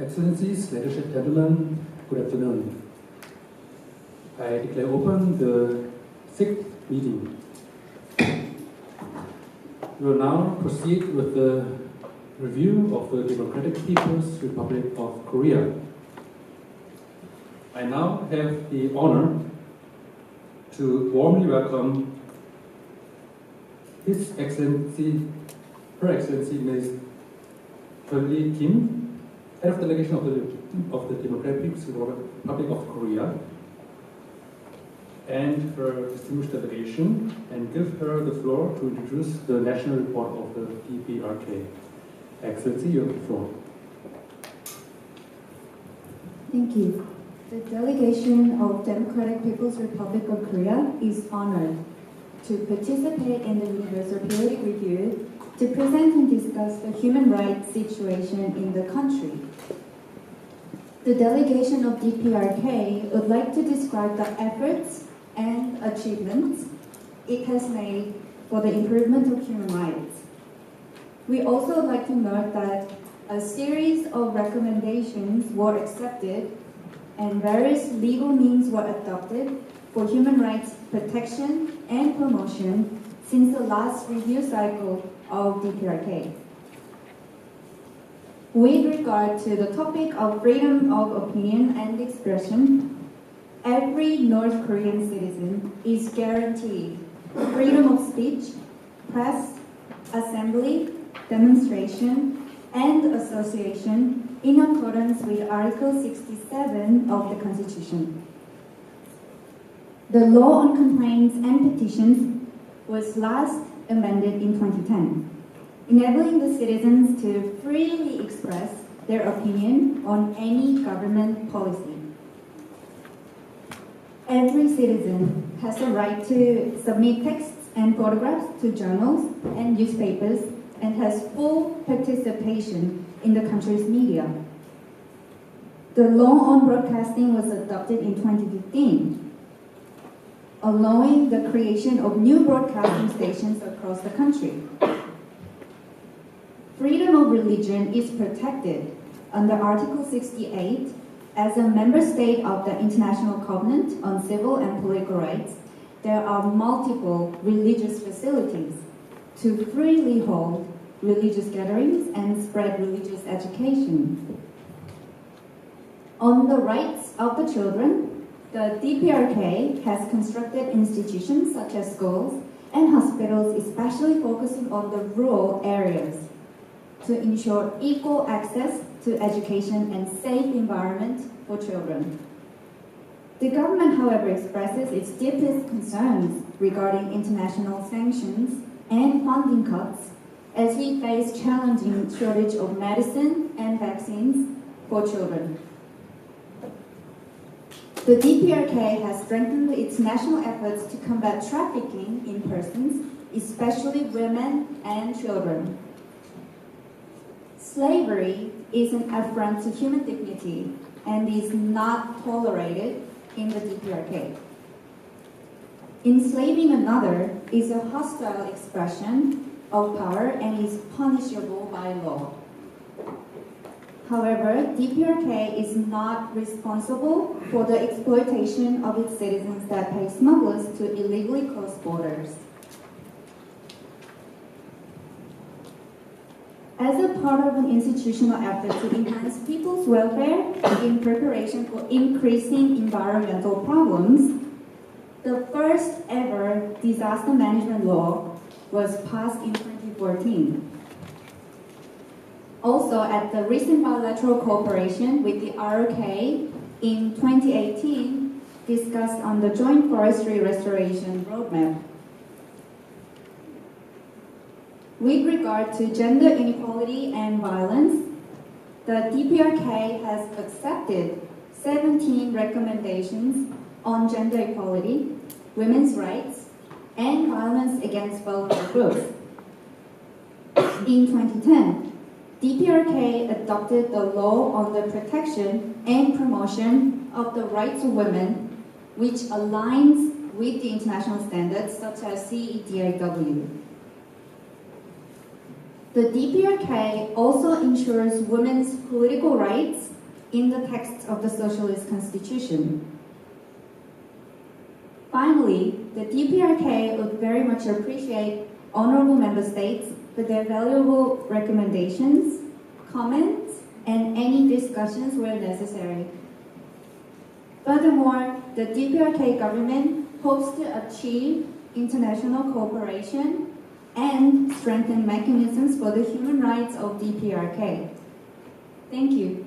Excellencies, ladies and gentlemen, good afternoon. I declare open the 6th meeting. We will now proceed with the review of the Democratic People's Republic of Korea. I now have the honor to warmly welcome His Excellency, Her Excellency Ms. Lee Kim, Head of Delegation of the Democratic People's Republic of Korea, and her distinguished delegation, and give her the floor to introduce the national report of the DPRK. Excellency, you have the floor. Thank you. The delegation of Democratic People's Republic of Korea is honored to participate in the Universal Periodic Review to present and discuss the human rights situation in the country. The delegation of DPRK would like to describe the efforts and achievements it has made for the improvement of human rights. We also would like to note that a series of recommendations were accepted and various legal means were adopted for human rights protection and promotion since the last review cycle of DPRK. With regard to the topic of freedom of opinion and expression, every North Korean citizen is guaranteed freedom of speech, press, assembly, demonstration, and association in accordance with Article 67 of the Constitution. The law on complaints and petitions was last amended in 2010, enabling the citizens to freely express their opinion on any government policy. Every citizen has the right to submit texts and photographs to journals and newspapers and has full participation in the country's media. The law on broadcasting was adopted in 2015, allowing the creation of new broadcasting stations across the country. Freedom of religion is protected under Article 68 as a member state of the International Covenant on Civil and Political Rights. There are multiple religious facilities to freely hold religious gatherings and spread religious education. On the rights of the children, the DPRK has constructed institutions such as schools and hospitals, especially focusing on the rural areas, to ensure equal access to education and safe environment for children. The government, however, expresses its deepest concerns regarding international sanctions and funding cuts as we face challenging shortage of medicine and vaccines for children. The DPRK has strengthened its national efforts to combat trafficking in persons, especially women and children. Slavery is an affront to human dignity and is not tolerated in the DPRK. Enslaving another is a hostile expression of power and is punishable by law. However, DPRK is not responsible for the exploitation of its citizens that pay smugglers to illegally cross borders. As a part of an institutional effort to enhance people's welfare in preparation for increasing environmental problems, the first ever disaster management law was passed in 2014. Also, at the recent bilateral cooperation with the ROK in 2018, discussed on the Joint Forestry Restoration Roadmap. With regard to gender inequality and violence, the DPRK has accepted 17 recommendations on gender equality, women's rights, and violence against vulnerable groups. In 2010, DPRK adopted the law on the protection and promotion of the rights of women, which aligns with the international standards such as CEDAW. The DPRK also ensures women's political rights in the text of the Socialist Constitution. Finally, the DPRK would very much appreciate honorable member states for their valuable recommendations, comments, and any discussions where necessary. Furthermore, the DPRK government hopes to achieve international cooperation and strengthen mechanisms for the human rights of DPRK. Thank you.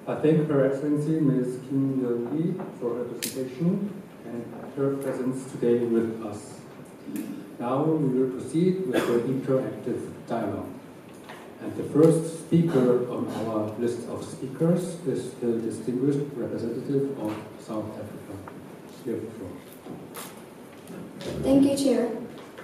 I thank Her Excellency Ms. Kim Yeol-hee for her presentation and her presence today with us. Now we will proceed with the interactive dialogue. And the first speaker on our list of speakers is the distinguished representative of South Africa. You have the floor. Thank you, Chair.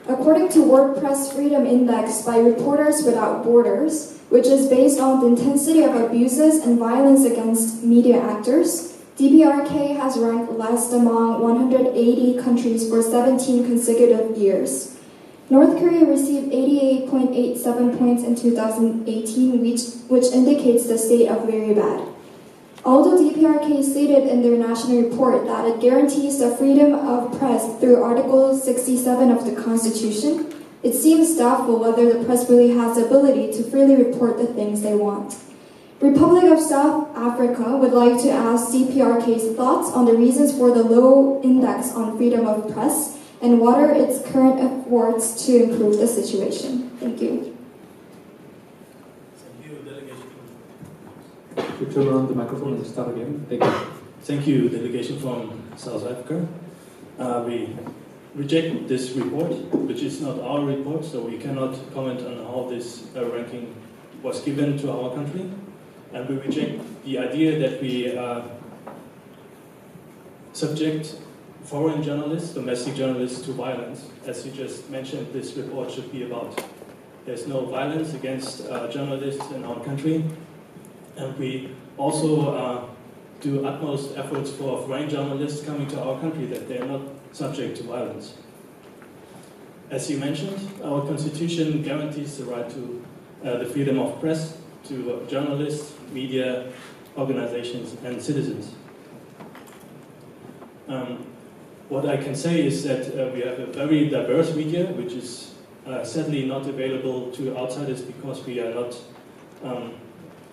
According to World Press Freedom Index by Reporters Without Borders, which is based on the intensity of abuses and violence against media actors, DPRK has ranked last among 180 countries for 17 consecutive years. North Korea received 88.87 points in 2018, which indicates the state of very bad. Although DPRK stated in their national report that it guarantees the freedom of press through Article 67 of the Constitution, it seems doubtful whether the press really has the ability to freely report the things they want. Republic of South Africa would like to ask DPRK's thoughts on the reasons for the low index on freedom of press and what are its current efforts to improve the situation. Thank you. Thank you, delegation. You turn on the microphone and start again. Thank you. Thank you, delegation from South Africa. We reject this report, which is not our report, so we cannot comment on how this ranking was given to our country. And we reject the idea that we subject foreign journalists, domestic journalists, to violence. As you just mentioned, this report should be about. There's no violence against journalists in our country. And we also do utmost efforts for foreign journalists coming to our country that they are not subject to violence. As you mentioned, our constitution guarantees the right to the freedom of press to journalists, media, organizations, and citizens. What I can say is that we have a very diverse media, which is sadly not available to outsiders because we are not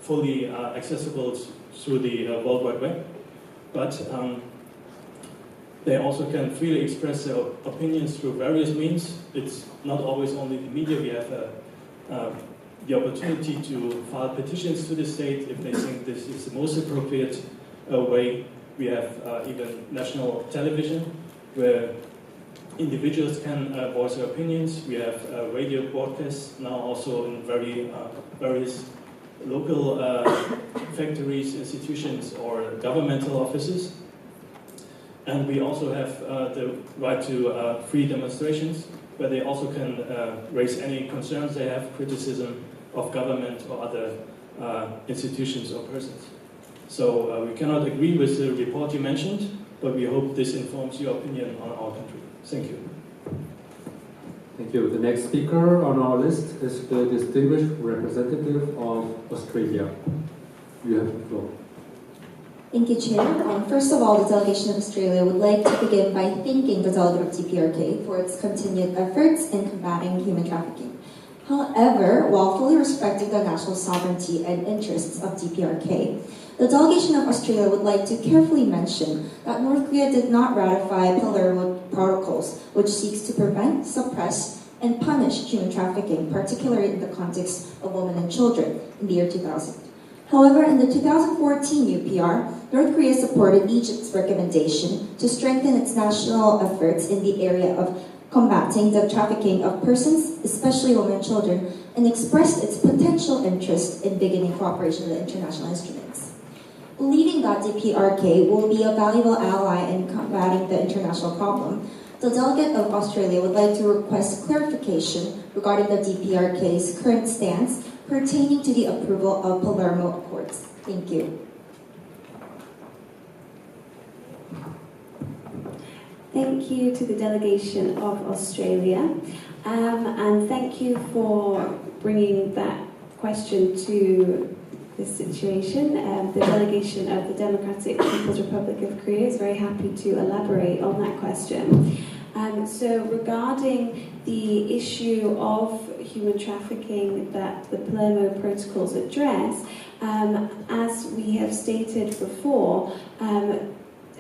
fully accessible through the World Wide Web. But they also can freely express their opinions through various means. It's not always only the media. We have the opportunity to file petitions to the state if they think this is the most appropriate way. We have even national television where individuals can voice their opinions. We have radio broadcasts now also in various local factories, institutions, or governmental offices. And we also have the right to free demonstrations, where they also can raise any concerns they have, criticism of government or other institutions or persons. So we cannot agree with the report you mentioned, but we hope this informs your opinion on our country. Thank you. Thank you. The next speaker on our list is the distinguished representative of Australia. You have the floor. Thank you, Chair. First of all, the delegation of Australia would like to begin by thanking the delegate of DPRK for its continued efforts in combating human trafficking. However, while fully respecting the national sovereignty and interests of DPRK, the delegation of Australia would like to carefully mention that North Korea did not ratify Palermo protocols, which seeks to prevent, suppress, and punish human trafficking, particularly in the context of women and children, in the year 2000. However, in the 2014 UPR, North Korea supported Egypt's recommendation to strengthen its national efforts in the area of combating the trafficking of persons, especially women and children, and expressed its potential interest in beginning cooperation with international instruments. Believing that DPRK will be a valuable ally in combating the international problem, the delegate of Australia would like to request clarification regarding the DPRK's current stance pertaining to the approval of Palermo Accords. Thank you. Thank you to the delegation of Australia, and thank you for bringing that question to this situation. The delegation of the Democratic People's Republic of Korea is very happy to elaborate on that question. So regarding the issue of human trafficking that the Palermo protocols address, as we have stated before,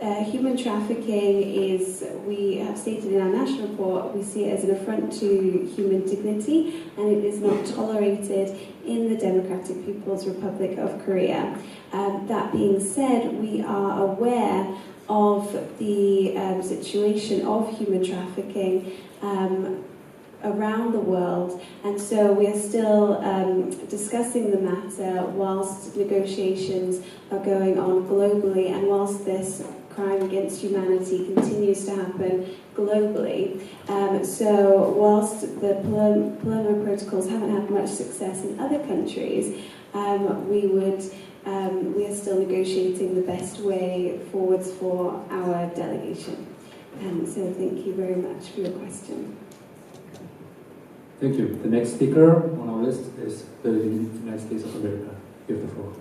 human trafficking is, we have stated in our national report, we see it as an affront to human dignity, and it is not tolerated in the Democratic People's Republic of Korea. That being said, we are aware of the situation of human trafficking around the world, and so we are still discussing the matter whilst negotiations are going on globally, and whilst this crime against humanity continues to happen globally. So whilst the Palermo protocols haven't had much success in other countries, we are still negotiating the best way forwards for our delegation. So thank you very much for your question. Thank you. The next speaker on our list is the United States of America. You have the floor.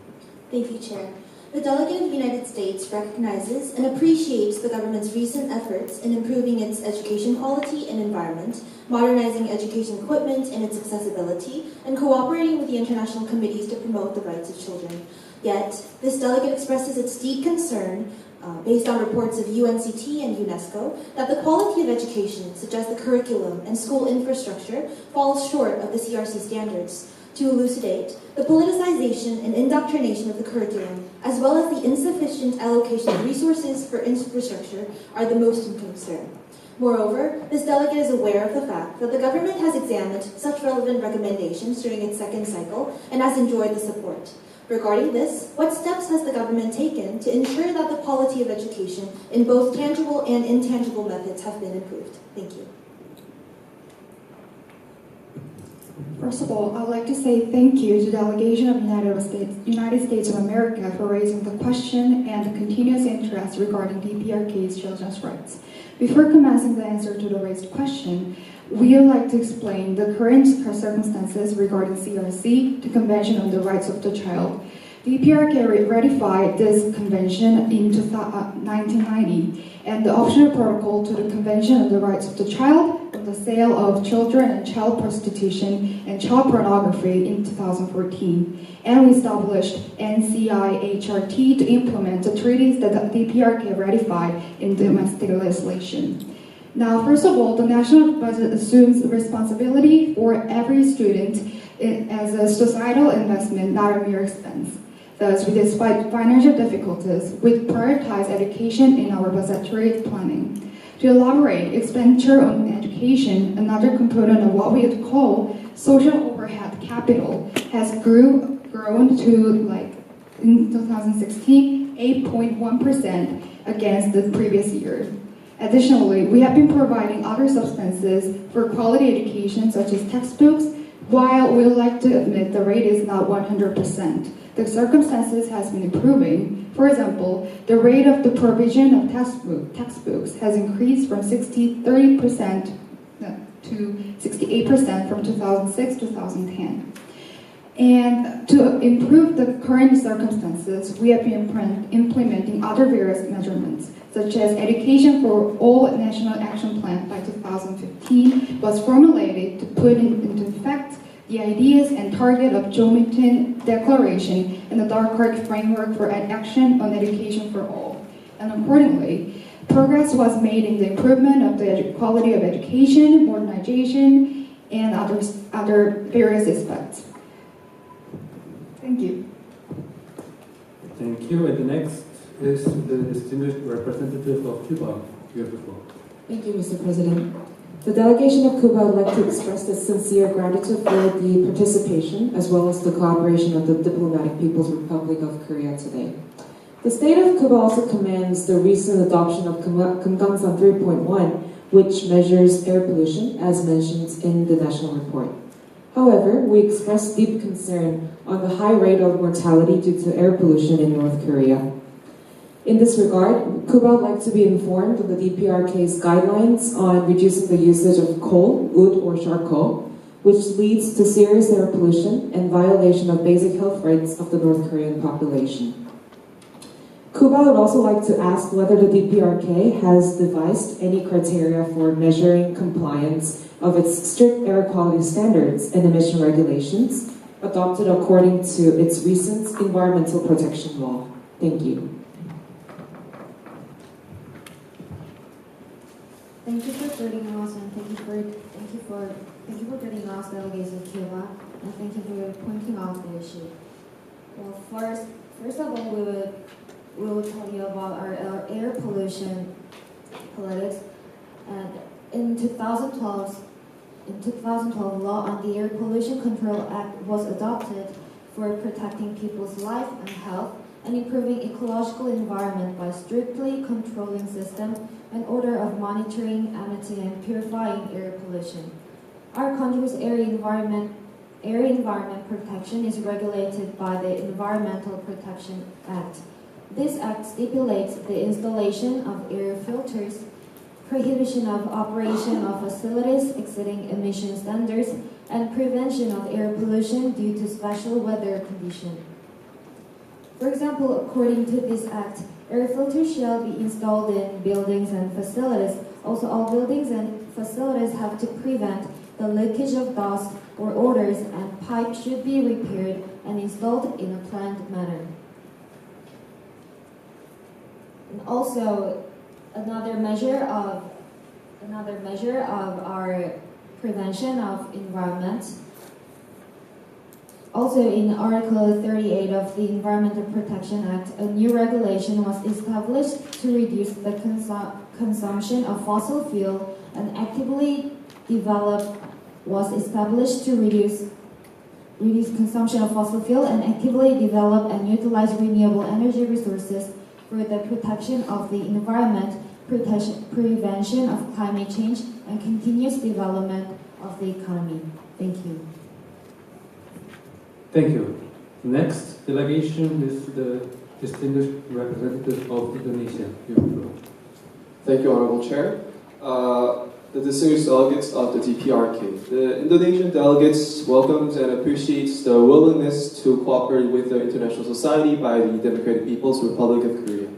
Thank you, Chair. The delegate of the United States recognizes and appreciates the government's recent efforts in improving its education quality and environment, modernizing education equipment and its accessibility, and cooperating with the international committees to promote the rights of children. Yet, this delegate expresses its deep concern, based on reports of UNCT and UNESCO, that the quality of education, such as the curriculum and school infrastructure, falls short of the CRC standards. To elucidate, the politicization and indoctrination of the curriculum, as well as the insufficient allocation of resources for infrastructure, are the most in concern. Moreover, this delegate is aware of the fact that the government has examined such relevant recommendations during its second cycle and has enjoyed the support. Regarding this, what steps has the government taken to ensure that the quality of education in both tangible and intangible methods have been improved? Thank you. First of all, I'd like to say thank you to the delegation of United States of America for raising the question and the continuous interest regarding DPRK's children's rights. Before commencing the answer to the raised question, we would like to explain the current circumstances regarding CRC, the Convention on the Rights of the Child. DPRK ratified this convention in 1990, and the optional protocol to the Convention on the Rights of the Child on the sale of children and child prostitution and child pornography in 2014. And we established NCI-HRT to implement the treaties that the DPRK ratified in domestic legislation. Now, first of all, the national budget assumes responsibility for every student as a societal investment, not a mere expense. Thus, despite financial difficulties, we prioritize education in our budgetary planning. To elaborate, expenditure on education, another component of what we would call social overhead capital, has grown to, in 2016, 8.1% against the previous year. Additionally, we have been providing other substances for quality education, such as textbooks, while we would like to admit the rate is not 100%. The circumstances has been improving. For example, the rate of the provision of textbooks has increased from 30% to 68% from 2006-2010. And to improve the current circumstances, we have been implementing other various measurements, such as Education for All National Action Plan by 2015 was formulated to put into effect the ideas and target of Wilmington Declaration and the Dark Framework for Action on Education for All. And accordingly, progress was made in the improvement of the quality of education, modernization, and other various aspects. Thank you. Thank you. And the next is the distinguished representative of Cuba. You have the floor. Thank you, Mr. President. The delegation of Cuba would like to express its sincere gratitude for the participation as well as the cooperation of the Diplomatic People's Republic of Korea today. The state of Cuba also commends the recent adoption of Kumgangsan 3.1, which measures air pollution, as mentioned in the national report. However, we express deep concern on the high rate of mortality due to air pollution in North Korea. In this regard, Cuba would like to be informed of the DPRK's guidelines on reducing the usage of coal, wood, or charcoal, which leads to serious air pollution and violation of basic health rights of the North Korean population. Cuba would also like to ask whether the DPRK has devised any criteria for measuring compliance of its strict air quality standards and emission regulations adopted according to its recent environmental protection law. Thank you. Thank you for joining us, and thank you for joining us, delegates of Cuba, and thank you for pointing out the issue. Well, first of all, we will tell you about our air pollution politics. And in 2012, law on the Air Pollution Control Act was adopted for protecting people's life and health and improving ecological environment by strictly controlling system in order of monitoring, emitting, and purifying air pollution. Our country's air environment protection is regulated by the Environmental Protection Act. This act stipulates the installation of air filters, prohibition of operation of facilities exceeding emission standards, and prevention of air pollution due to special weather conditions. For example, according to this act, air filters shall be installed in buildings and facilities. Also, all buildings and facilities have to prevent the leakage of dust or odors, and pipes should be repaired and installed in a planned manner. And also, another measure of our prevention of environment. Also, in Article 38 of the Environmental Protection Act, a new regulation was established to reduce the consumption of fossil fuel, and was established to reduce consumption of fossil fuel and actively develop and utilize renewable energy resources for the protection of the environment, prevention of climate change, and continuous development of the economy. Thank you. Thank you. Next delegation is the distinguished representative of Indonesia. Thank you, Honorable Chair. The distinguished delegates of the DPRK. The Indonesian delegates welcomes and appreciates the willingness to cooperate with the international society by the Democratic People's Republic of Korea.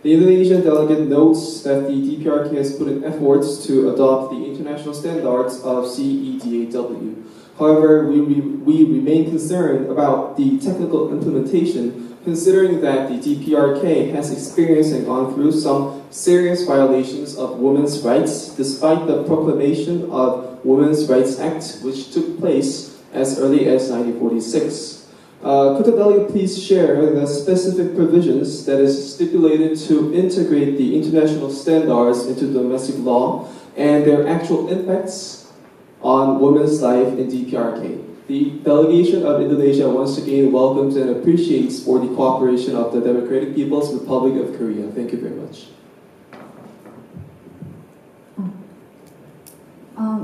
The Indonesian delegate notes that the DPRK has put in efforts to adopt the international standards of CEDAW. However, we remain concerned about the technical implementation, considering that the DPRK has experienced and gone through some serious violations of women's rights, despite the proclamation of Women's Rights Act, which took place as early as 1946. Could the delegate please share the specific provisions that is stipulated to integrate the international standards into domestic law and their actual impacts on women's life in DPRK? The delegation of Indonesia once again welcomes and appreciates for the cooperation of the Democratic People's Republic of Korea. Thank you very much.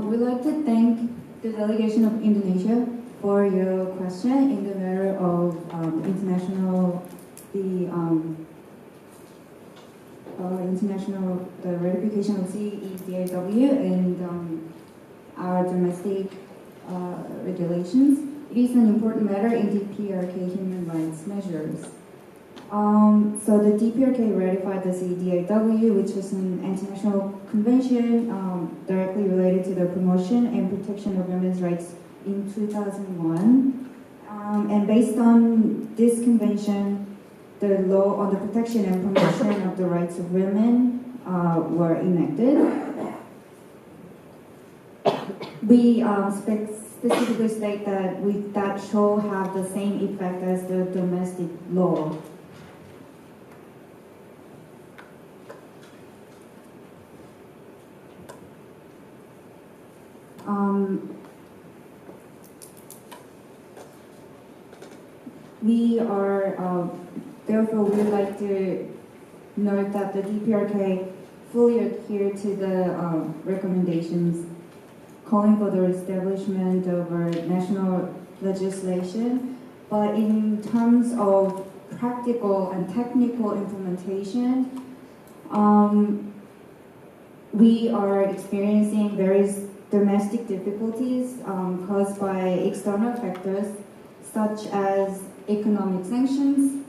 We'd like to thank the delegation of Indonesia for your question in the matter of the ratification of CEDAW and our domestic regulations. It is an important matter in DPRK human rights measures. So the DPRK ratified the CEDAW, which was an international convention directly related to the promotion and protection of women's rights in 2001. And based on this convention, the law on the protection and promotion of the rights of women were enacted. We specifically state that that shall have the same effect as the domestic law. Therefore, we would like to note that the DPRK fully adhere to the recommendations calling for the establishment of a national legislation, but in terms of practical and technical implementation, we are experiencing various domestic difficulties caused by external factors such as economic sanctions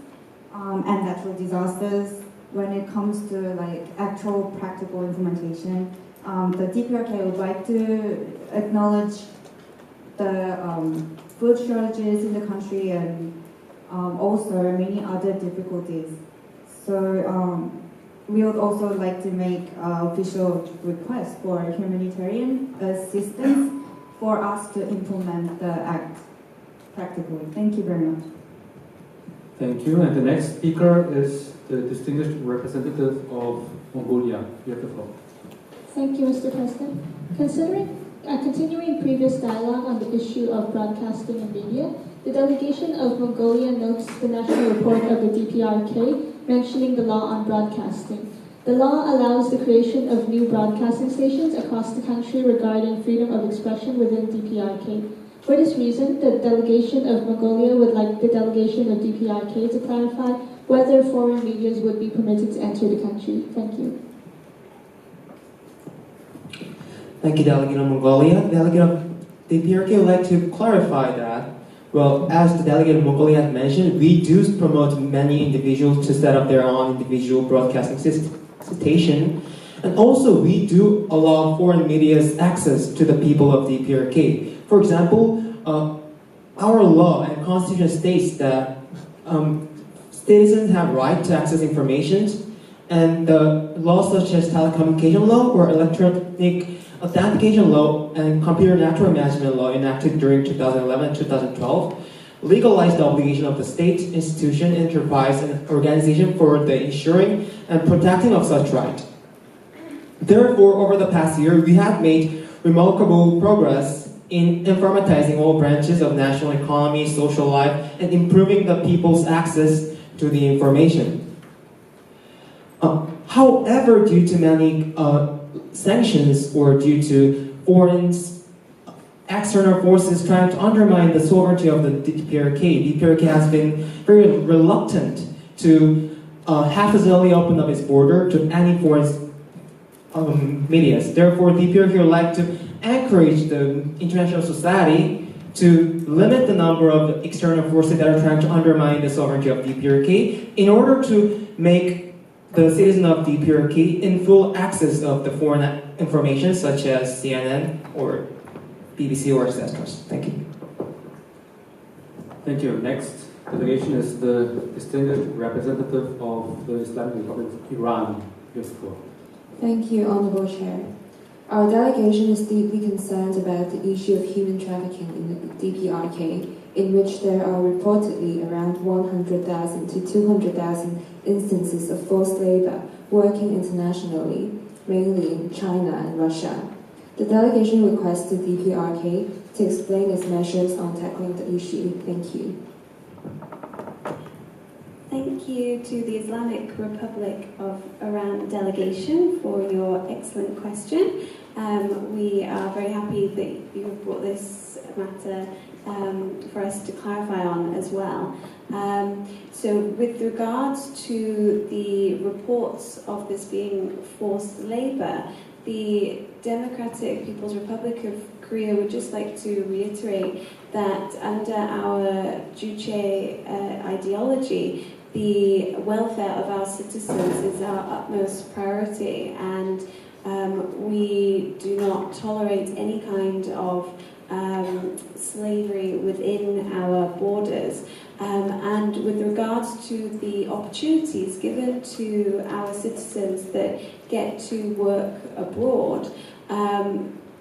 and natural disasters. When it comes to like actual practical implementation, the DPRK would like to acknowledge the food shortages in the country and also many other difficulties. So we would also like to make official request for humanitarian assistance for us to implement the act practically. Thank you very much. Thank you. And the next speaker is the distinguished representative of Mongolia. You have the floor. Thank you, Mr. President. Continuing previous dialogue on the issue of broadcasting and media, the delegation of Mongolia notes the national report of the DPRK mentioning the law on broadcasting. The law allows the creation of new broadcasting stations across the country regarding freedom of expression within DPRK. For this reason, the delegation of Mongolia would like the delegation of DPRK to clarify whether foreign media would be permitted to enter the country. Thank you. Thank you, Delegate of Mongolia. Delegate of DPRK would like to clarify that, well, as the Delegate of Mongolia had mentioned, we do promote many individuals to set up their own individual broadcasting station, and also we do allow foreign media's access to the people of DPRK. For example, our law and constitution states that citizens have right to access information, and the laws such as telecommunication law or electronic authentication law and computer network management law enacted during 2011 and 2012 legalized the obligation of the state, institution, enterprise, and organization for the ensuring and protecting of such right. Therefore, over the past year, we have made remarkable progress in informatizing all branches of national economy, social life, and improving the people's access to the information. However, due to many sanctions or due to foreign external forces trying to undermine the sovereignty of the DPRK has been very reluctant to haphazardly open up its border to any foreign media. Therefore, DPRK would like to encourage the international society to limit the number of external forces that are trying to undermine the sovereignty of DPRK in order to make the citizen of DPRK in full access of the foreign information such as CNN or BBC or etc. Thank you. Thank you. Next delegation is the distinguished representative of the Islamic Republic of Iran. Yes, floor. Thank you, Honorable Chair. Our delegation is deeply concerned about the issue of human trafficking in the DPRK, in which there are reportedly around 100,000 to 200,000 instances of forced labor working internationally, mainly in China and Russia. The delegation requests the DPRK to explain its measures on tackling the issue. Thank you. Thank you to the Islamic Republic of Iran delegation for your excellent question. We are very happy that you have brought this matter for us to clarify on as well. So with regards to the reports of this being forced labour, the Democratic People's Republic of Korea would just like to reiterate that under our Juche ideology, the welfare of our citizens is our utmost priority, and we do not tolerate any kind of slavery within our borders. And with regards to the opportunities given to our citizens that get to work abroad,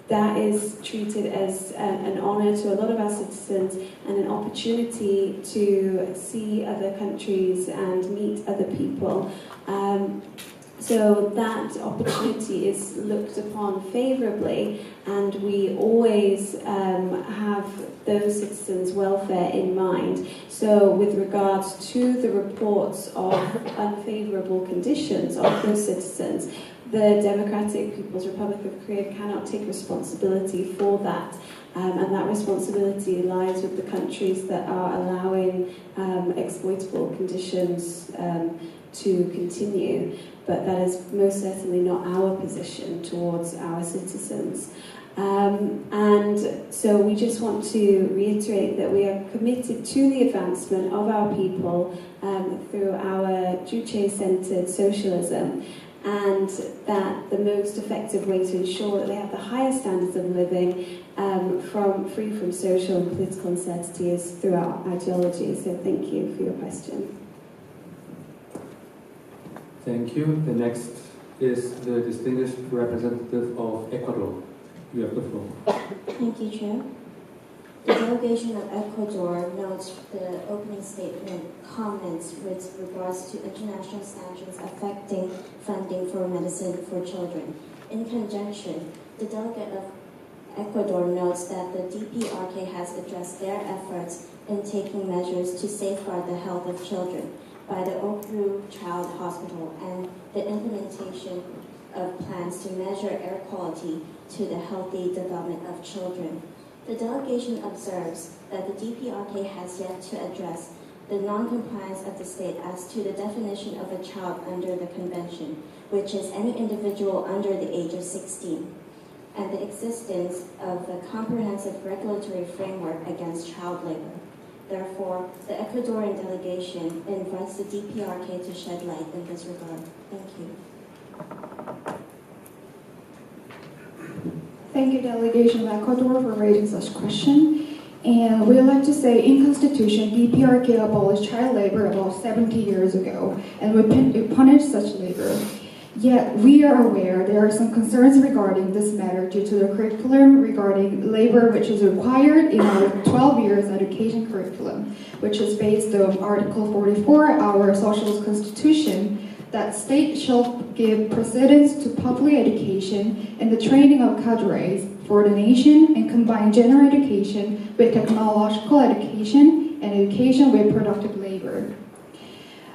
that is treated as an honour to a lot of our citizens and an opportunity to see other countries and meet other people. So that opportunity is looked upon favourably, and we always have those citizens' welfare in mind. So with regards to the reports of unfavourable conditions of those citizens, the Democratic People's Republic of Korea cannot take responsibility for that. and that responsibility lies with the countries that are allowing exploitable conditions to continue, but that is most certainly not our position towards our citizens. And so we just want to reiterate that we are committed to the advancement of our people through our Juche-centered socialism, and that the most effective way to ensure that they have the highest standards of living free from social and political uncertainty is through our ideology. So thank you for your question. Thank you. The next is the distinguished representative of Ecuador. You have the floor. Thank you, Chair. The delegation of Ecuador notes the opening statement comments with regards to international sanctions affecting funding for medicine for children. In conjunction, the delegate of Ecuador notes that the DPRK has addressed their efforts in taking measures to safeguard the health of children by the Okru Child Hospital and the implementation of plans to measure air quality to the healthy development of children. The delegation observes that the DPRK has yet to address the non-compliance of the state as to the definition of a child under the convention, which is any individual under the age of 16, and the existence of a comprehensive regulatory framework against child labor. Therefore, the Ecuadorian delegation invites the DPRK to shed light in this regard. Thank you. Thank you, delegation of Ecuador, for raising such question. And we would like to say, in Constitution, DPRK abolished child labor about 70 years ago, and we punished such labor. Yet, we are aware there are some concerns regarding this matter due to the curriculum regarding labor, which is required in our 12 years education curriculum, which is based on Article 44, our Socialist Constitution, that state shall give precedence to public education and the training of cadres for the nation and combine general education with technological education and education with productive labor.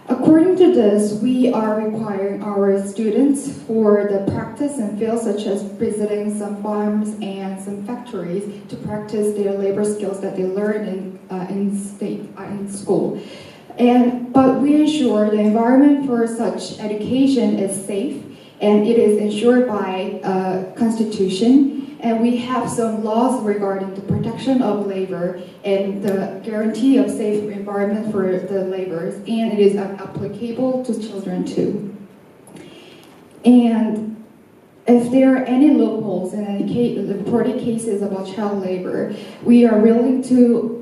According to this, we are requiring our students for the practice in fields such as visiting some farms and some factories to practice their labor skills that they learn in school. But we ensure the environment for such education is safe, and it is ensured by Constitution. And we have some laws regarding the protection of labor and the guarantee of safe environment for the laborers, and it is applicable to children too. And if there are any loopholes in any reported cases about child labor, we are willing to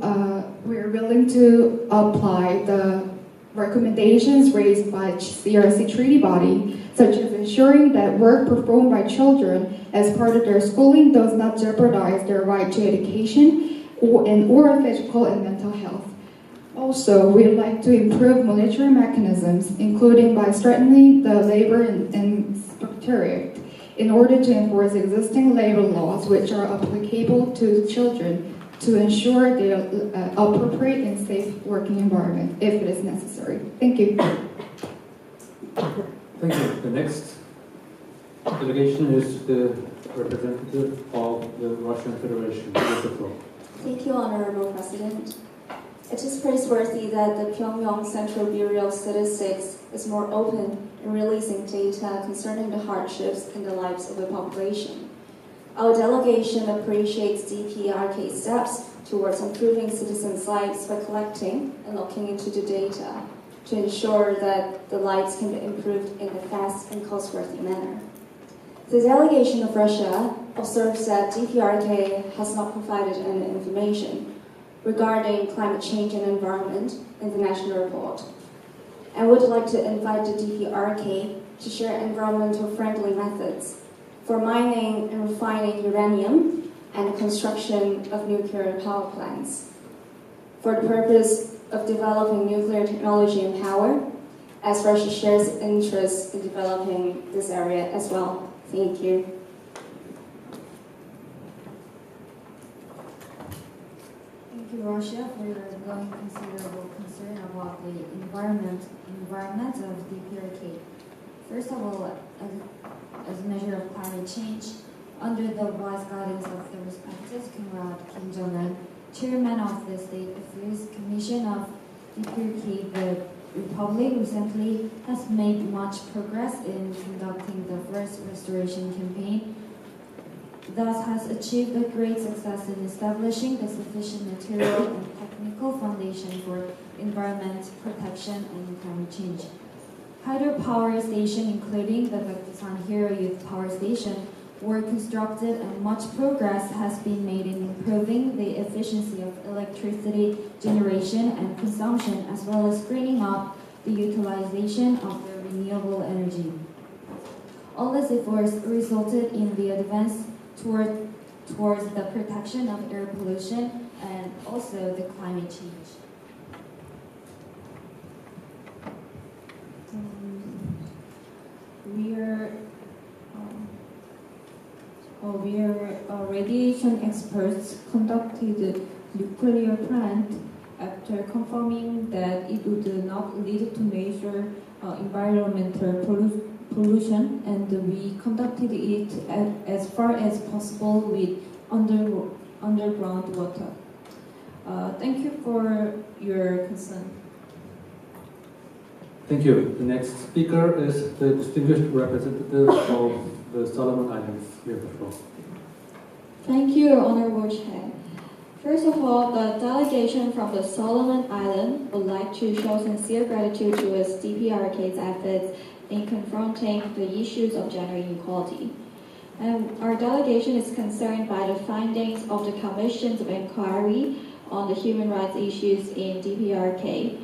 apply the recommendations raised by CRC treaty body, such as ensuring that work performed by children as part of their schooling does not jeopardize their right to education or physical and mental health. Also, we would like to improve monitoring mechanisms, including by strengthening the labor inspectorate in order to enforce existing labor laws which are applicable to children to ensure their appropriate and safe working environment if it is necessary. Thank you. Thank you. The next delegation is the representative of the Russian Federation. Thank you, Honorable President. It is praiseworthy that the Pyongyang Central Bureau of Statistics is more open in releasing data concerning the hardships in the lives of the population. Our delegation appreciates DPRK's steps towards improving citizens' lives by collecting and looking into the data to ensure that the lives can be improved in a fast and cost-worthy manner. The delegation of Russia observes that DPRK has not provided any information regarding climate change and environment in the national report, and would like to invite the DPRK to share environmental friendly methods for mining and refining uranium and the construction of nuclear power plants for the purpose of developing nuclear technology and power, as Russia shares interest in developing this area as well. Thank you. Thank you, Russia, for your ongoing considerable concern about the environment of DPRK. First of all, as a measure of climate change, under the wise guidance of the respected Comrade Kim Chairman of the State Affairs Commission of DPRK, the Republic recently has made much progress in conducting the first restoration campaign, thus has achieved a great success in establishing the sufficient material and technical foundation for environment protection and climate change. Hydropower stations, including the Baktisan Hero Youth Power Station, were constructed and much progress has been made in improving the efficiency of electricity generation and consumption, as well as screening up the utilization of the renewable energy. All these efforts resulted in the advance towards the protection of air pollution and also the climate change. We are radiation experts conducted nuclear plant after confirming that it would not lead to major environmental pollution, and we conducted it as far as possible with underground water. Thank you for your concern. Thank you. The next speaker is the distinguished representative of the Solomon Islands. You have the floor. Thank you, Honorable Chair. First of all, the delegation from the Solomon Islands would like to show sincere gratitude towards DPRK's efforts in confronting the issues of gender inequality. Our delegation is concerned by the findings of the Commissions of Inquiry on the human rights issues in DPRK.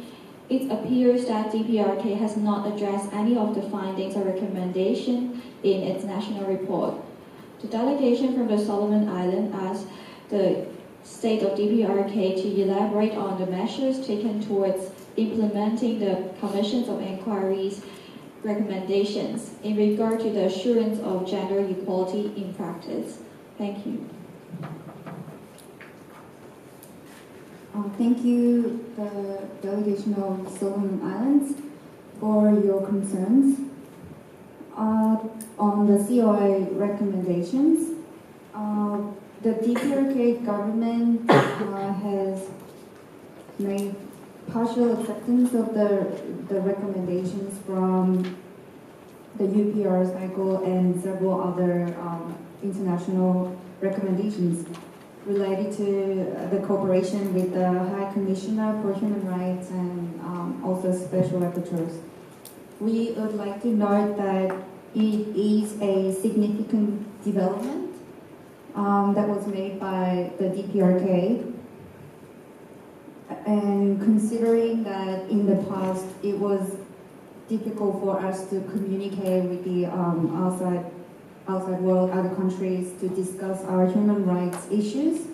It appears that DPRK has not addressed any of the findings or recommendations in its national report. The delegation from the Solomon Islands asked the state of DPRK to elaborate on the measures taken towards implementing the Commissions of Inquiry's recommendations in regard to the assurance of gender equality in practice. Thank you. Thank you, the delegation of Solomon Islands, for your concerns. On the COI recommendations, the DPRK government has made partial acceptance of the recommendations from the UPR cycle and several other international recommendations related to the cooperation with the High Commissioner for Human Rights and also Special Rapporteurs. We would like to note that it is a significant development that was made by the DPRK. And considering that in the past it was difficult for us to communicate with the outside world, other countries, to discuss our human rights issues,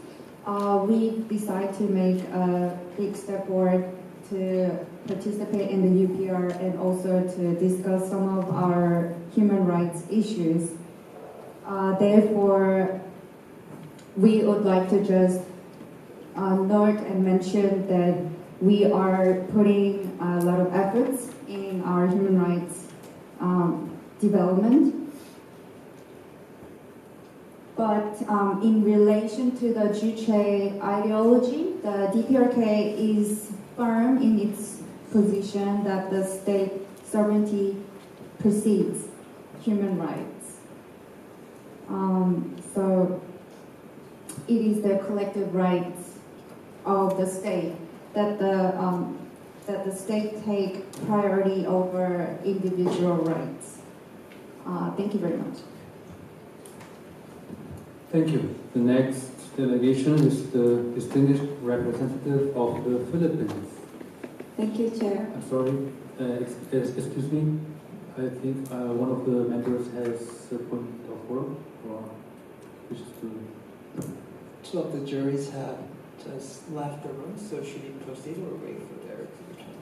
we decided to make a big step forward to participate in the UPR and also to discuss some of our human rights issues. Therefore, we would like to just note and mention that we are putting a lot of efforts in our human rights development. But in relation to the Juche ideology, the DPRK is firm in its position that the state sovereignty precedes human rights. So it is the collective rights of the state that the state take priority over individual rights. Thank you very much. Thank you. The next delegation is the distinguished representative of the Philippines. Thank you, Chair. I'm sorry, excuse me. I think one of the members has a point of order or wishes to. Two of the juries have just left the room, so should we proceed or wait for their return?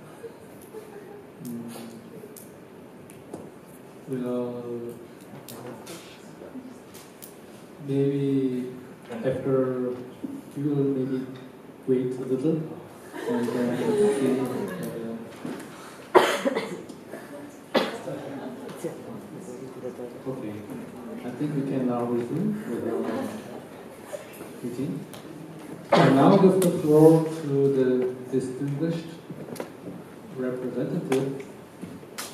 Well, maybe after you will maybe wait a little and then see. Okay, I think we can now resume with our meeting. I now give the floor to the distinguished representative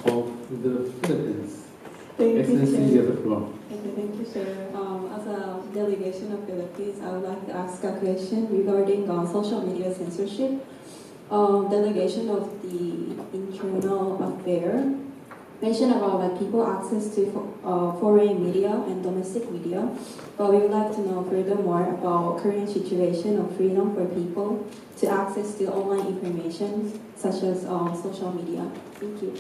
of the Philippines. Excellency, you have the floor. Thank you, sir. As a delegation of Philippines, I would like to ask a question regarding social media censorship. Delegation of the Internal Affairs mentioned about that people access to foreign media and domestic media, but we would like to know furthermore about current situation of freedom for people to access to online information such as social media. Thank you.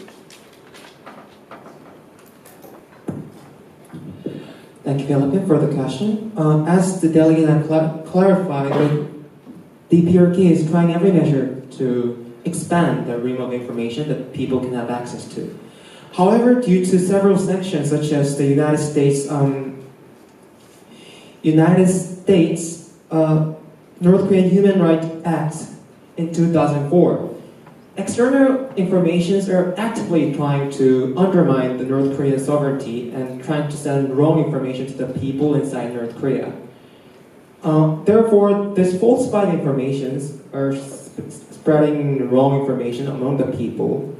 Thank you, Philippine, for the question. As the delegate had clarified, DPRK is trying every measure to expand the realm of information that people can have access to. However, due to several sanctions, such as the United States North Korean Human Rights Act in 2004, external informations are actively trying to undermine the North Korean sovereignty and trying to send wrong information to the people inside North Korea. Therefore, these falsified informations are spreading wrong information among the people,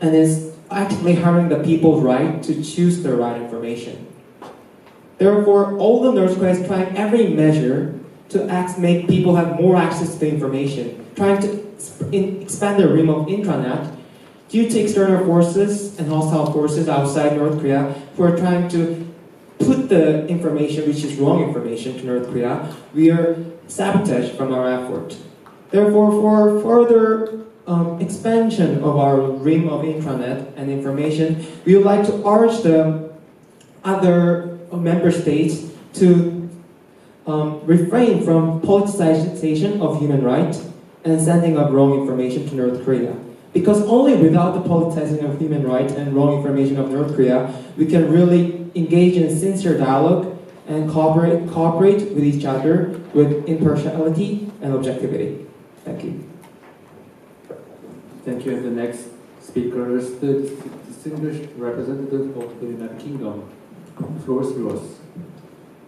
and is actively harming the people's right to choose the right information. Therefore, all the North Korea is trying every measure to make people have more access to the information, trying to expand the realm of intranet due to external forces and hostile forces outside North Korea who are trying to put the information, which is wrong information, to North Korea. We are sabotaged from our effort. Therefore, for further expansion of our realm of intranet and information, we would like to urge the other member states to refrain from politicization of human rights and sending of wrong information to North Korea. Because only without the politicizing of human rights and wrong information of North Korea, we can really engage in sincere dialogue and cooperate with each other with impartiality and objectivity. Thank you. Thank you. And the next speaker is the distinguished representative of the United Kingdom. The floor is yours.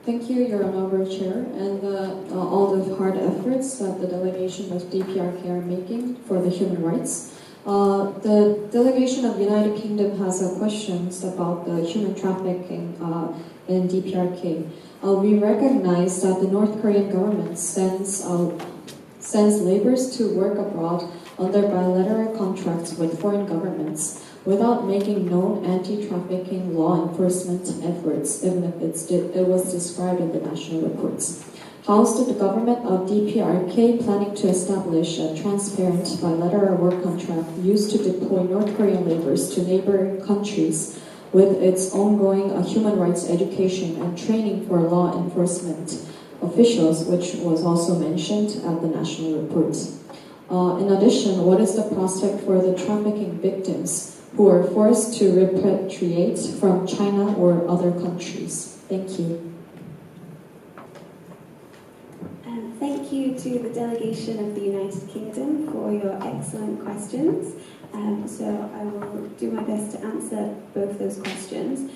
Thank you, Your Honorable Chair, and all the hard efforts that the delegation of DPRK are making for the human rights. The delegation of United Kingdom has questions about the human trafficking in DPRK. We recognize that the North Korean government sends laborers to work abroad under bilateral contracts with foreign governments without making known anti-trafficking law enforcement efforts, even if it was described in the national reports. How is the government of DPRK planning to establish a transparent bilateral work contract used to deploy North Korean laborers to neighboring countries with its ongoing human rights education and training for law enforcement officials, which was also mentioned at the national report? In addition, what is the prospect for the trafficking victims who are forced to repatriate from China or other countries? Thank you. Thank you to the delegation of the United Kingdom for your excellent questions. So I will do my best to answer both those questions.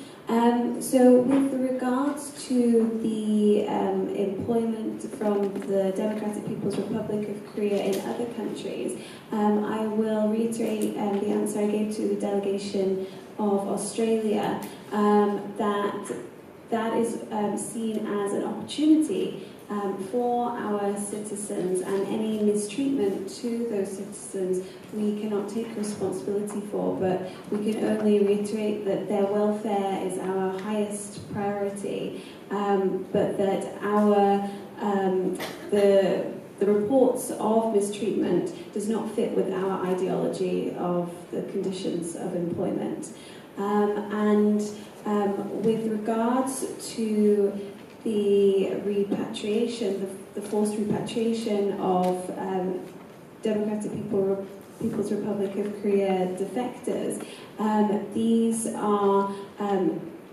So with regards to the employment from the Democratic People's Republic of Korea in other countries, I will reiterate the answer I gave to the delegation of Australia, that is seen as an opportunity for our citizens, and any mistreatment to those citizens we cannot take responsibility for, but we can only reiterate that their welfare is our highest priority, but that the reports of mistreatment does not fit with our ideology of the conditions of employment. And with regards to the repatriation, the forced repatriation of Democratic People's Republic of Korea defectors, these are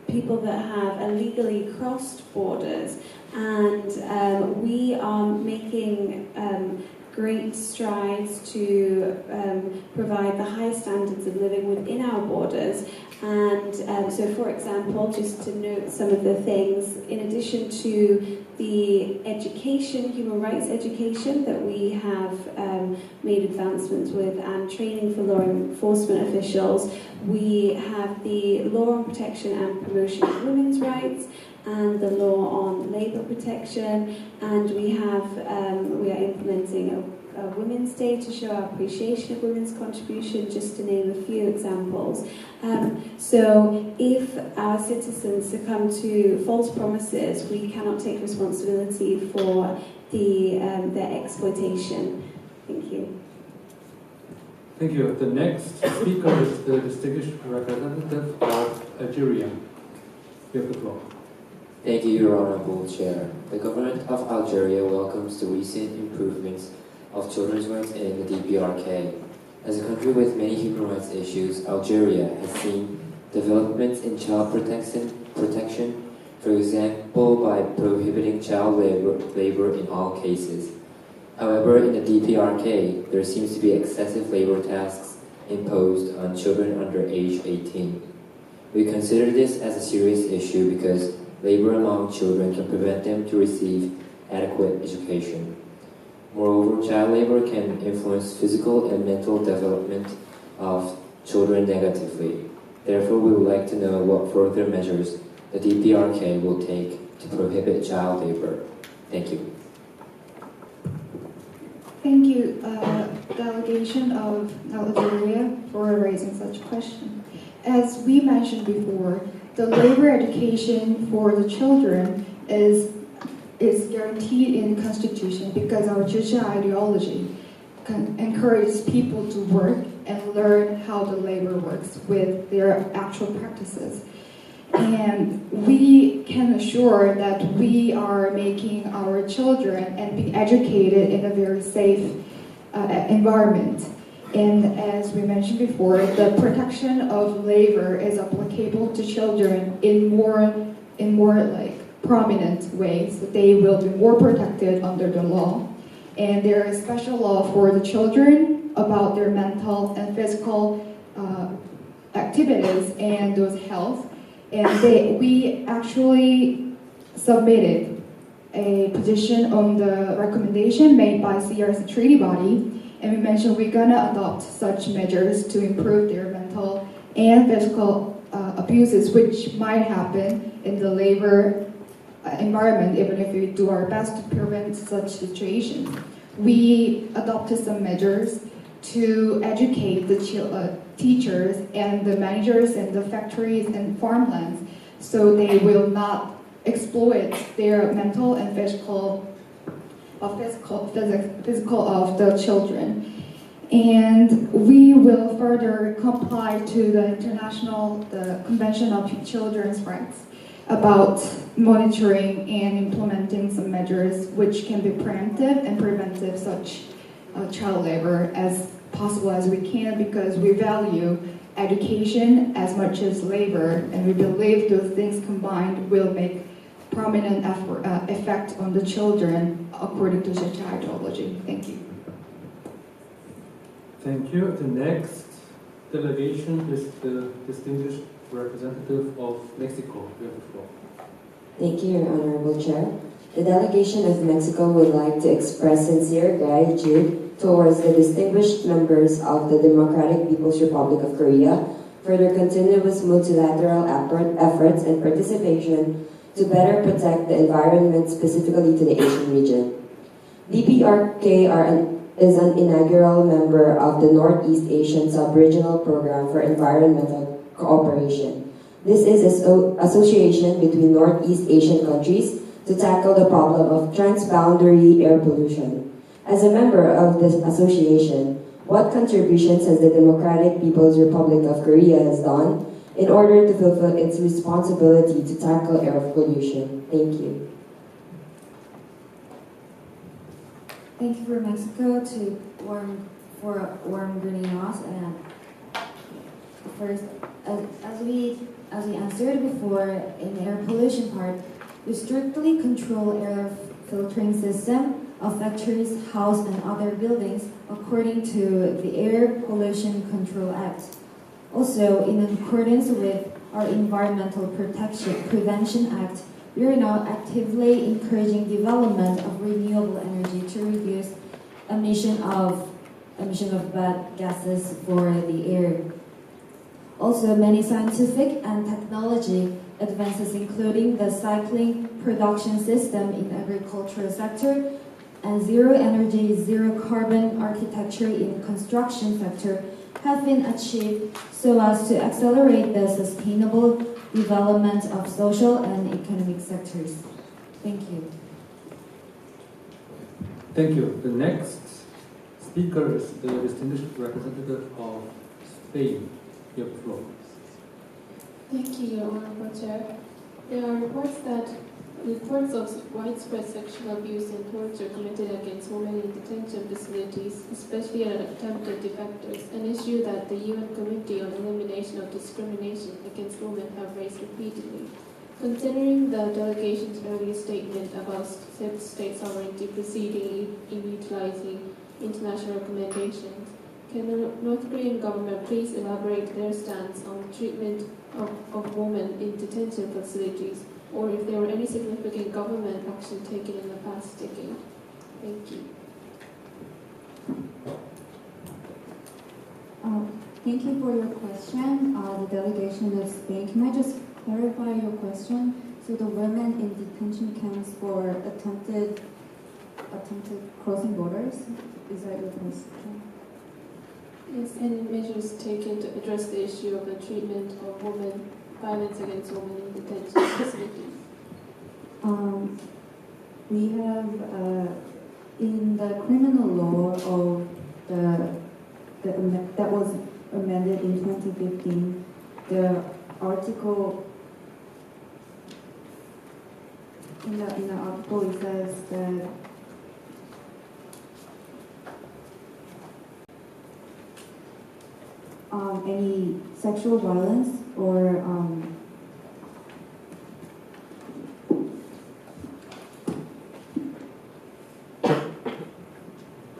people that have illegally crossed borders, and we are making great strides to provide the high standards of living within our borders, And so, for example, just to note some of the things, in addition to the education, human rights education that we have made advancements with, and training for law enforcement officials, we have the law on protection and promotion of women's rights, and the law on labour protection, and we are implementing a Women's Day to show our appreciation of women's contribution, just to name a few examples. So if our citizens succumb to false promises, we cannot take responsibility for their exploitation. Thank you. Thank you. The next speaker is the distinguished representative of Algeria. You have the floor. Thank you, Your Honorable Chair. The government of Algeria welcomes the recent improvements of children's rights in the DPRK. As a country with many human rights issues, Algeria has seen developments in child protection, for example, by prohibiting child labor in all cases. However, in the DPRK, there seems to be excessive labor tasks imposed on children under age 18. We consider this as a serious issue because labor among children can prevent them to receive adequate education. Moreover, child labor can influence physical and mental development of children negatively. Therefore, we would like to know what further measures the DPRK will take to prohibit child labor. Thank you. Thank you, delegation of Algeria, for raising such a question. As we mentioned before, the labor education for the children is guaranteed in the Constitution because our Juche ideology encourages people to work and learn how the labor works with their actual practices. And we can assure that we are making our children and being educated in a very safe environment. And as we mentioned before, the protection of labor is applicable to children in more like prominent ways. They will be more protected under the law. And there is special law for the children about their mental and physical activities and those health. And we actually submitted a petition on the recommendation made by CRC treaty body. And we mentioned we're gonna adopt such measures to improve their mental and physical abuses, which might happen in the labor environment, even if we do our best to prevent such situations. We adopted some measures to educate the teachers and the managers in the factories and farmlands so they will not exploit their mental and physical of the children. And we will further comply to the the Convention of Children's Rights about monitoring and implementing some measures which can be preemptive and preventive such child labor as possible as we can, because we value education as much as labor, and we believe those things combined will make prominent effect on the children according to such ideology. Thank you. Thank you. The next delegation is the distinguished representative of Mexico. You have the floor. Thank you, Your Honorable Chair. The delegation of Mexico would like to express sincere gratitude towards the distinguished members of the Democratic People's Republic of Korea for their continuous multilateral efforts and participation to better protect the environment, specifically to the Asian region. DPRK is an inaugural member of the Northeast Asian Sub-Regional Program for Environmental Cooperation. This is an association between Northeast Asian countries to tackle the problem of transboundary air pollution. As a member of this association, what contributions has the Democratic People's Republic of Korea has done in order to fulfill its responsibility to tackle air pollution? Thank you. Thank you for Mexico for warm greeting us. And first, as we answered before, in the air pollution part, we strictly control air filtering system of factories, houses, and other buildings according to the Air Pollution Control Act. Also, in accordance with our Environmental Prevention Act, we are now actively encouraging development of renewable energy to reduce emission of bad gases for the air. Also, many scientific and technology advances, including the cycling production system in agricultural sector and zero energy, zero carbon architecture in construction sector, have been achieved so as to accelerate the sustainable development of social and economic sectors. Thank you. Thank you. The next speaker is the distinguished representative of Spain. You have the floor. Thank you, Your Honorable Chair. There are reports of widespread sexual abuse and torture committed against women in detention facilities, especially attempted defectors, an issue that the UN Committee on Elimination of Discrimination Against Women have raised repeatedly. Considering the delegation's earlier statement about state sovereignty proceeding in utilizing international recommendations, can the North Korean government please elaborate their stance on treatment of women in detention facilities, or if there were any significant government action taken in the past decade? Thank you. Thank you for your question. The delegation of Spain, can I just clarify your question? So the women in detention camps for attempted crossing borders, is that your question? Yes, any measures taken to address the issue of the treatment of women, violence against women in detention facilities? We have, in the criminal law of that was amended in 2015, the article, in the article it says that any sexual violence or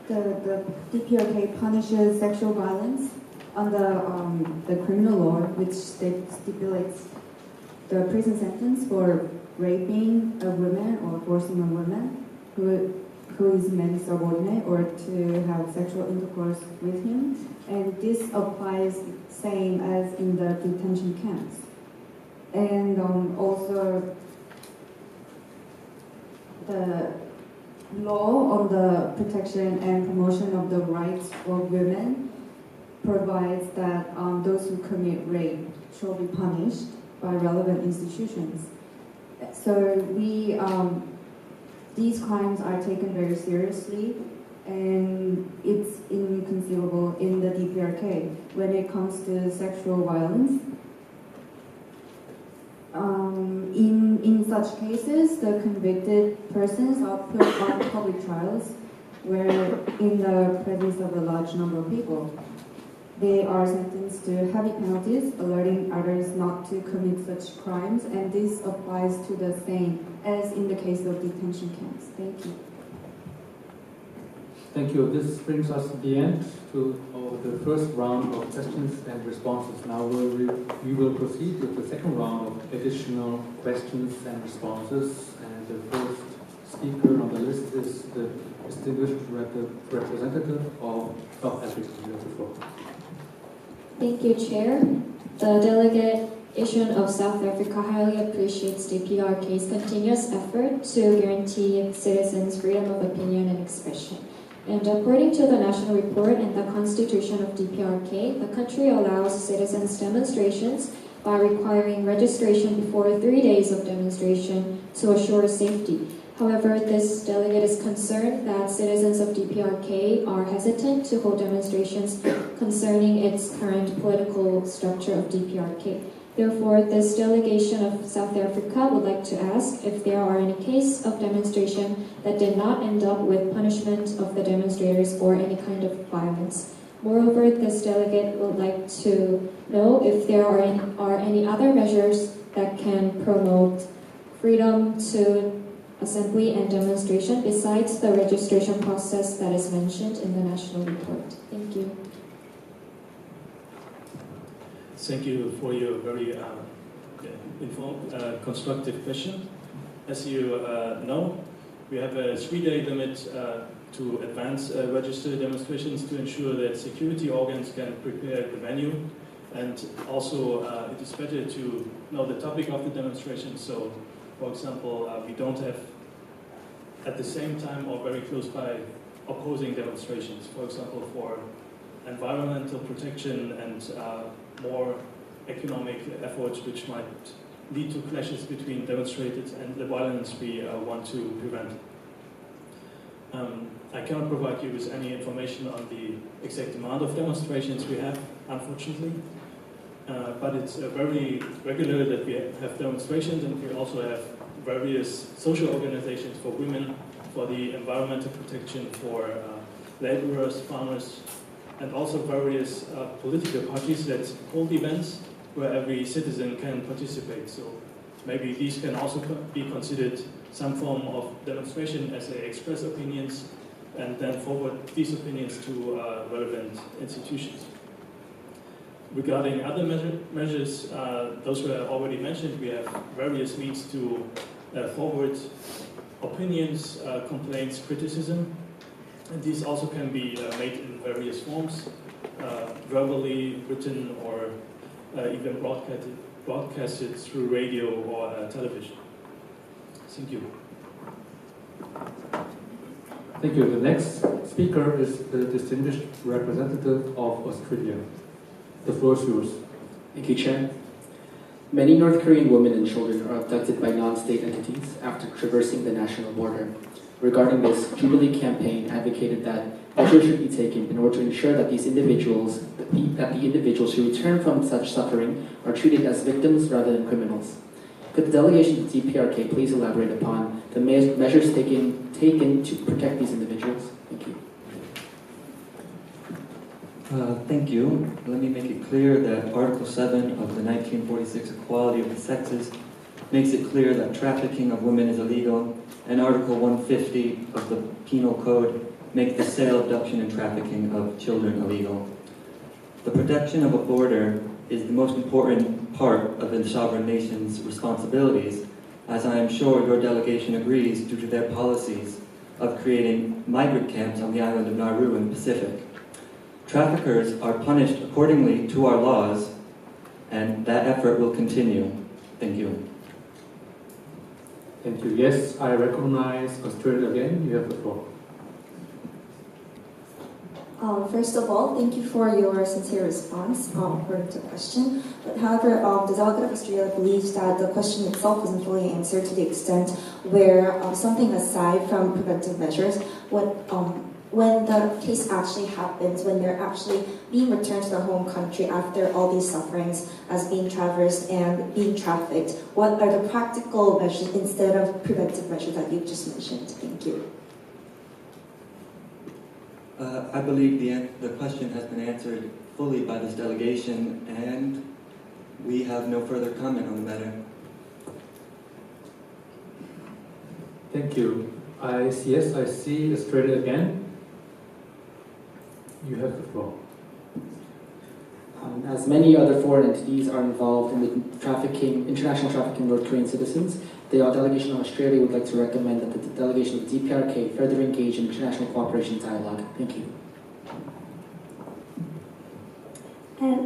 the DPRK punishes sexual violence under the criminal law, which stipulates the prison sentence for raping a woman or forcing a woman who is man's subordinate or to have sexual intercourse with him. And this applies same as in the detention camps. And also the law on the protection and promotion of the rights of women provides that those who commit rape shall be punished by relevant institutions. So these crimes are taken very seriously, and it's inconceivable in the DPRK when it comes to sexual violence. In such cases, the convicted persons are put on public trials where in the presence of a large number of people. They are sentenced to heavy penalties, alerting others not to commit such crimes, and this applies to the same as in the case of detention camps. Thank you. Thank you. This brings us to the end of the first round of questions and responses. Now we will proceed with the second round of additional questions and responses. And the first speaker on the list is the distinguished representative of South Africa. You have the floor. Thank you, Chair. The delegation of South Africa highly appreciates DPRK's continuous effort to guarantee citizens' freedom of opinion and expression. And according to the national report and the constitution of DPRK, the country allows citizens demonstrations by requiring registration before 3 days of demonstration to assure safety. However, this delegate is concerned that citizens of DPRK are hesitant to hold demonstrations concerning its current political structure of DPRK. Therefore, this delegation of South Africa would like to ask if there are any cases of demonstration that did not end up with punishment of the demonstrators or any kind of violence. Moreover, this delegate would like to know if there are any other measures that can promote freedom to assembly and demonstration besides the registration process that is mentioned in the national report. Thank you. Thank you for your very informed, constructive question. As you know, we have a 3-day limit to advance register demonstrations to ensure that security organs can prepare the venue. And also, it is better to know the topic of the demonstration. So, for example, we don't have at the same time or very close by opposing demonstrations. For example, for environmental protection and more economic efforts which might lead to clashes between demonstrators and the violence we want to prevent. I cannot provide you with any information on the exact amount of demonstrations we have, unfortunately. But it's very regular that we have demonstrations, and we also have various social organizations for women, for the environmental protection, for laborers, farmers, and also various political parties that hold events where every citizen can participate. So maybe these can also be considered some form of demonstration as they express opinions and then forward these opinions to relevant institutions. Regarding other measures, those were already mentioned. We have various means to forward opinions, complaints, criticism. And these also can be made in various forms, verbally, written, or even broadcasted through radio or television. Thank you. Thank you. The next speaker is the distinguished representative of Australia. The floor is yours. Thank you, Chair. Many North Korean women and children are abducted by non-state entities after traversing the national border. Regarding this, Jubilee campaign advocated that measures should be taken in order to ensure that these individuals, that the individuals who return from such suffering are treated as victims rather than criminals. Could the delegation to DPRK please elaborate upon the measures taken to protect these individuals? Thank you. Thank you. Let me make it clear that Article 7 of the 1946 Equality of the Sexes makes it clear that trafficking of women is illegal, and Article 150 of the Penal Code makes the sale, abduction, and trafficking of children illegal. The protection of a border is the most important part of a sovereign nation's responsibilities, as I am sure your delegation agrees due to their policies of creating migrant camps on the island of Nauru in the Pacific. Traffickers are punished accordingly to our laws, and that effort will continue. Thank you. Thank you. Yes, I recognize Australia again. You have the floor. First of all, thank you for your sincere response for the question. But however, the delegate of Australia believes that the question itself isn't fully answered to the extent where something aside from preventive measures, when the case actually happens, when they're actually being returned to their home country after all these sufferings as being traversed and being trafficked, what are the practical measures instead of preventive measures that you've just mentioned? Thank you. I believe the question has been answered fully by this delegation, and we have no further comment on the matter. Thank you. I see Australia again. You have the floor. As many other foreign entities are involved in the international trafficking of North Korean citizens, the delegation of Australia would like to recommend that the delegation of DPRK further engage in international cooperation dialogue. Thank you.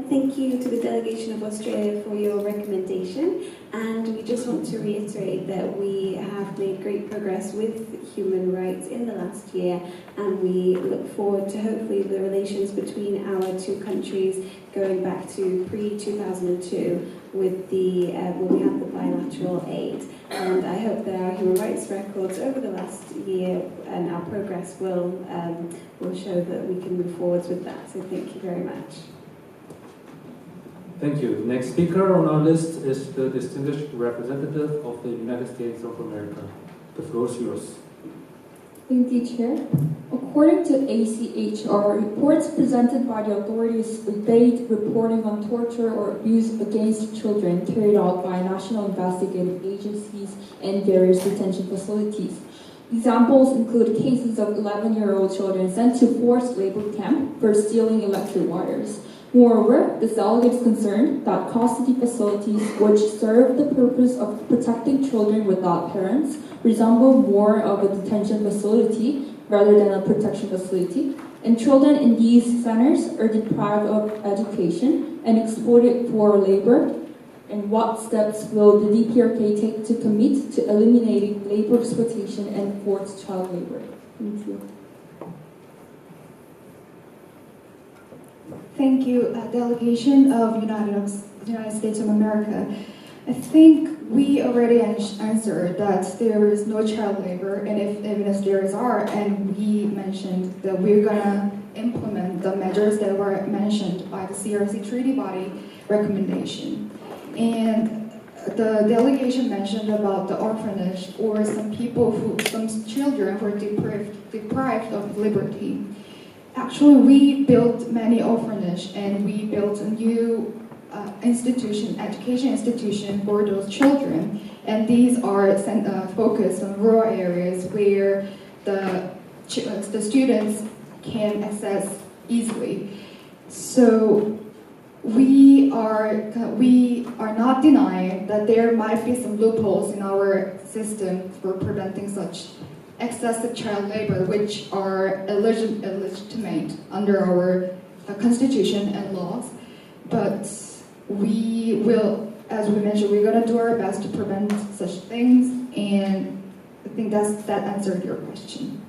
Thank you to the delegation of Australia for your recommendation, and we just want to reiterate that we have made great progress with human rights in the last year, and we look forward to hopefully the relations between our two countries going back to pre-2002 with the when we had the bilateral aid. And I hope that our human rights records over the last year and our progress will show that we can move forwards with that. So thank you very much. Thank you. The next speaker on our list is the distinguished representative of the United States of America. The floor is yours. Thank you, Chair. According to ACHR, reports presented by the authorities forbade reporting on torture or abuse against children carried out by national investigative agencies and various detention facilities. Examples include cases of 11-year-old children sent to forced labor camp for stealing electric wires, Moreover, the delegate is concerned that custody facilities which serve the purpose of protecting children without parents resemble more of a detention facility rather than a protection facility, and children in these centers are deprived of education and exploited for labor. And what steps will the DPRK take to commit to eliminating labor exploitation and forced child labor? Thank you. Thank you, delegation of United States of America. I think we already answered that there is no child labor, and even if there are, and we mentioned that we're gonna implement the measures that were mentioned by the CRC treaty body recommendation. And the delegation mentioned about the orphanage or some children who are deprived of liberty. Actually, we built many orphanages and we built a new education institution for those children. And these are focused on rural areas where the students can access easily. So we are not denying that there might be some loopholes in our system for preventing such excessive child labor, which are illegitimate under our constitution and laws. But we will, as we mentioned, we're going to do our best to prevent such things, and I think that answered your question.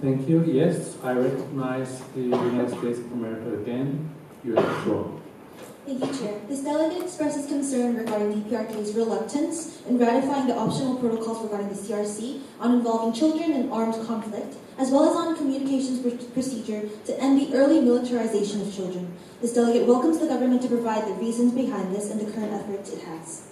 Thank you. Yes, I recognize the United States of America again. You have the floor. Thank you, Chair. This delegate expresses concern regarding DPRK's reluctance in ratifying the optional protocols regarding the CRC on involving children in armed conflict, as well as on communications procedure to end the early militarization of children. This delegate welcomes the government to provide the reasons behind this and the current efforts it has.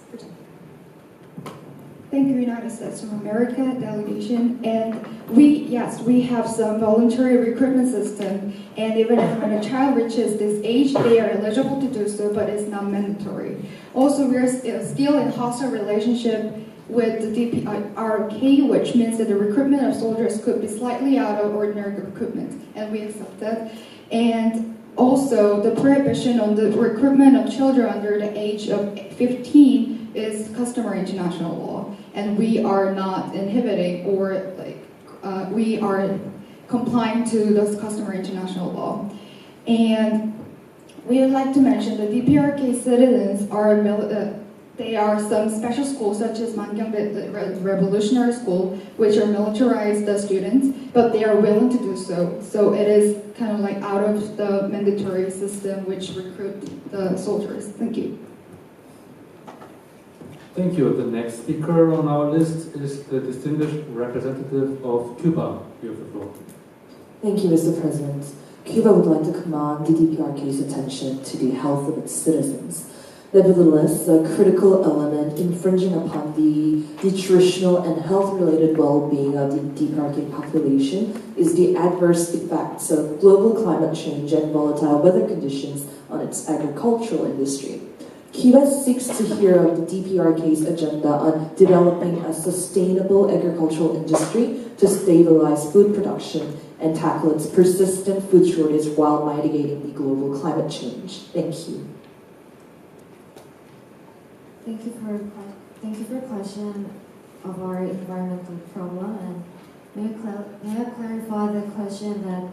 Thank you, United States of America delegation. And we have some voluntary recruitment system, and even if when a child reaches this age, they are eligible to do so, but it's not mandatory. Also, we are still in hostile relationship with the DPRK, which means that the recruitment of soldiers could be slightly out of ordinary recruitment, and we accept that. And also, the prohibition on the recruitment of children under the age of 15 is customary international law, and we are not inhibiting or we are complying to this customary international law. And we would like to mention that DPRK citizens are they are some special schools such as Mangyang Revolutionary School, which are militarized students, but they are willing to do so. So it is kind of like out of the mandatory system which recruit the soldiers. Thank you. Thank you. The next speaker on our list is the distinguished representative of Cuba. You have the floor. Thank you, Mr. President. Cuba would like to command the DPRK's attention to the health of its citizens. Nevertheless, a critical element infringing upon the nutritional and health-related well-being of the DPRK population is the adverse effects of global climate change and volatile weather conditions on its agricultural industry. Cuba seeks to hear of the DPRK's agenda on developing a sustainable agricultural industry to stabilize food production and tackle its persistent food shortage while mitigating the global climate change. Thank you. Thank you for the question of our environmental problem. And may I clarify the question that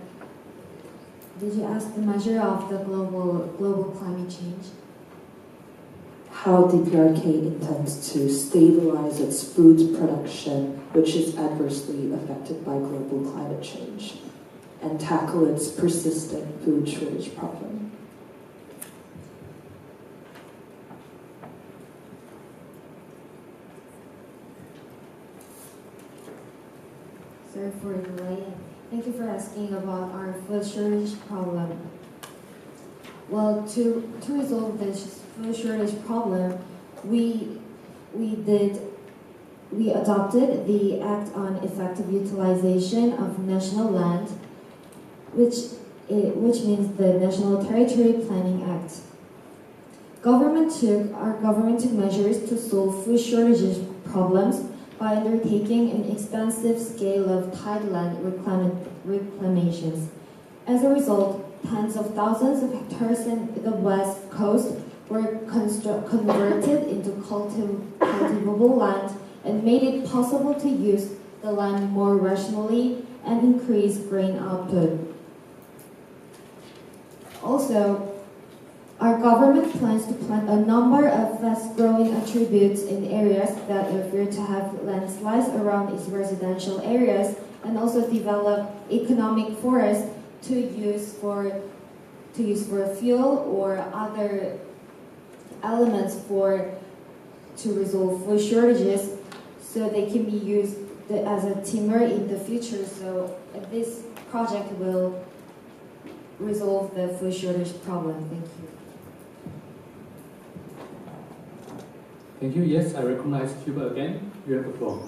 did you ask the measure of the global climate change? How DPRK intends to stabilize its food production, which is adversely affected by global climate change, and tackle its persistent food shortage problem. Sorry for the delay. Thank you for asking about our food shortage problem. Well, to resolve this food shortage problem, we adopted the Act on Effective Utilization of National Land, which means the National Territory Planning Act. Our government took measures to solve food shortages problems by by undertaking an expansive scale of tideland reclamations. As a result, tens of thousands of hectares in the west coast were converted into cultivable land and made it possible to use the land more rationally and increase grain output. Also, our government plans to plant a number of fast-growing attributes in areas that appear to have landslides around its residential areas, and also develop economic forests to use for fuel or other elements to resolve food shortages, so they can be used as a timber in the future. So this project will resolve the food shortage problem. Thank you. Thank you. Yes, I recognize Cuba again. You have the floor.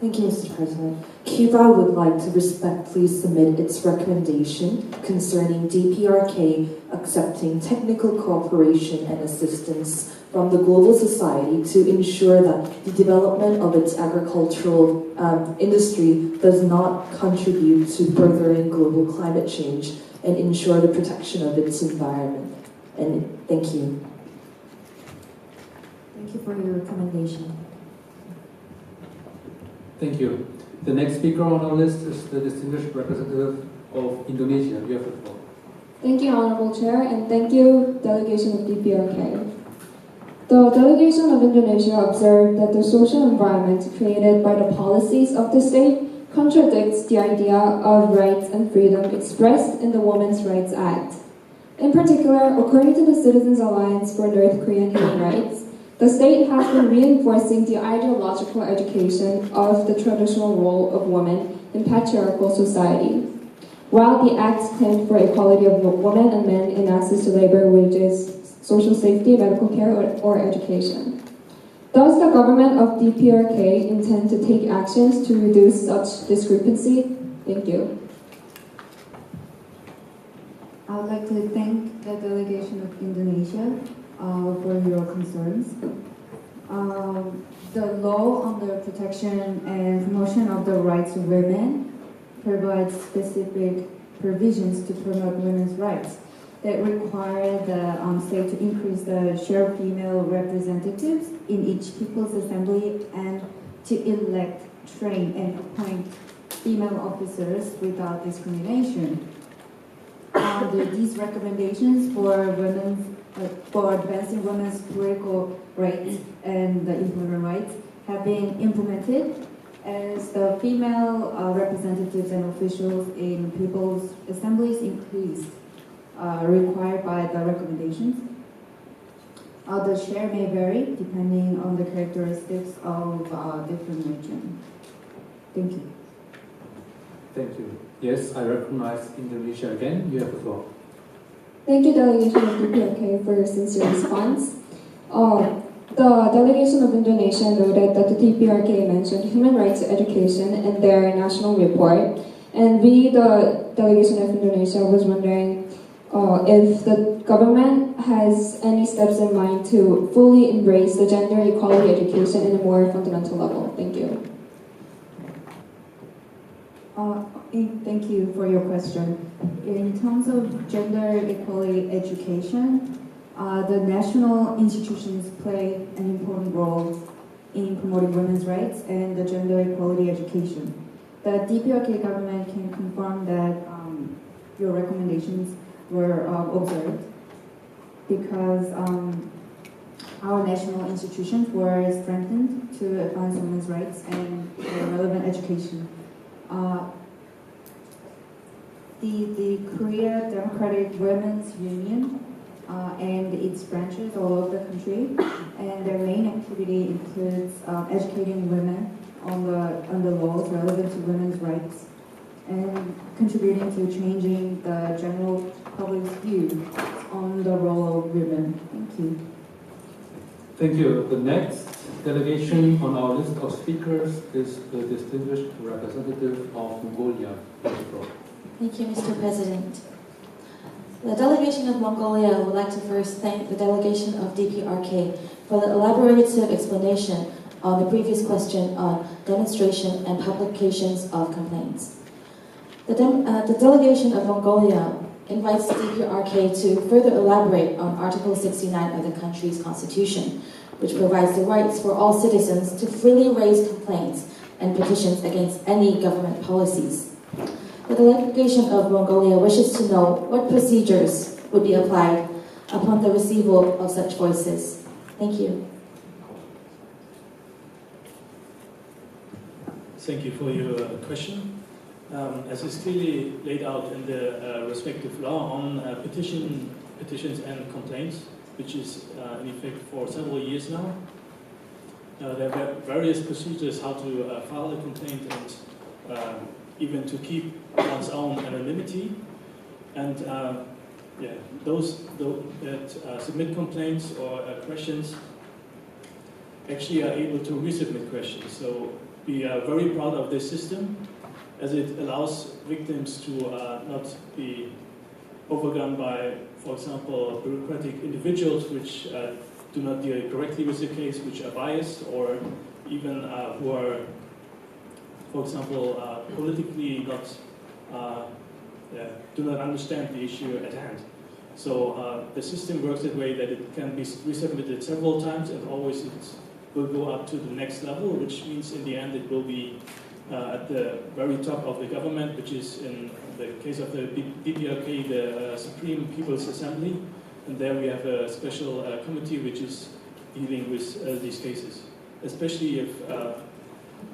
Thank you, Mr. President. Cuba would like to respectfully submit its recommendation concerning DPRK accepting technical cooperation and assistance from the global society to ensure that the development of its agricultural industry does not contribute to furthering global climate change and ensure the protection of its environment. And thank you. Thank you for your recommendation. Thank you. The next speaker on our list is the distinguished representative of Indonesia. You have the floor. Thank you, Honorable Chair, and thank you, delegation of DPRK. The delegation of Indonesia observed that the social environment created by the policies of the state contradicts the idea of rights and freedom expressed in the Women's Rights Act. In particular, according to the Citizens Alliance for North Korean Human Rights, the state has been reinforcing the ideological education of the traditional role of women in patriarchal society. While the Act claimed for equality of women and men in access to labor, wages, social safety, medical care, or education. Does the government of DPRK intend to take actions to reduce such discrepancy? Thank you. I would like to thank the delegation of Indonesia for your concerns. The law on the protection and promotion of the rights of women provides specific provisions to promote women's rights that require the state to increase the share of female representatives in each People's Assembly and to elect, train, and appoint female officers without discrimination. These recommendations for advancing women's political rights and the employment rights have been implemented as the female representatives and officials in People's Assemblies increased, required by the recommendations. The share may vary depending on the characteristics of different regions. Thank you. Thank you. Yes, I recognize Indonesia again. You have the floor. Thank you, delegation of DPRK, for your sincere response. The delegation of Indonesia noted that the DPRK mentioned human rights education in their national report, and we, the delegation of Indonesia, was wondering if the government has any steps in mind to fully embrace the gender equality education in a more fundamental level. Thank you. Thank you for your question. In terms of gender equality education, the national institutions play an important role in promoting women's rights and the gender equality education. The DPRK government can confirm that your recommendations were observed because our national institutions were strengthened to advance women's rights and relevant education. The Korea Democratic Women's Union and its branches all over the country, and their main activity includes educating women on the laws relevant to women's rights and contributing to changing the general public's view on the role of women. Thank you. Thank you. The next delegation on our list of speakers is the distinguished representative of Mongolia. Thank you, Mr. President. The delegation of Mongolia would like to first thank the delegation of DPRK for the elaborative explanation on the previous question on demonstration and publications of complaints. The delegation of Mongolia invites the DPRK to further elaborate on Article 69 of the country's constitution, which provides the rights for all citizens to freely raise complaints and petitions against any government policies. The delegation of Mongolia wishes to know what procedures would be applied upon the receival of such voices. Thank you. Thank you for your question. As is clearly laid out in the respective law on petitions and complaints, which is in effect for several years now, there are various procedures how to file a complaint and even to keep one's own anonymity. And those that submit complaints or questions actually are able to resubmit questions. So we are very proud of this system, as it allows victims to not be overcome by, for example, bureaucratic individuals which do not deal correctly with the case, which are biased, or even who are, for example, politically do not understand the issue at hand. So the system works that way that it can be resubmitted several times, and always it will go up to the next level, which means in the end it will be at the very top of the government, which is in the case of the DPRK, the Supreme People's Assembly, and there we have a special committee which is dealing with these cases, especially if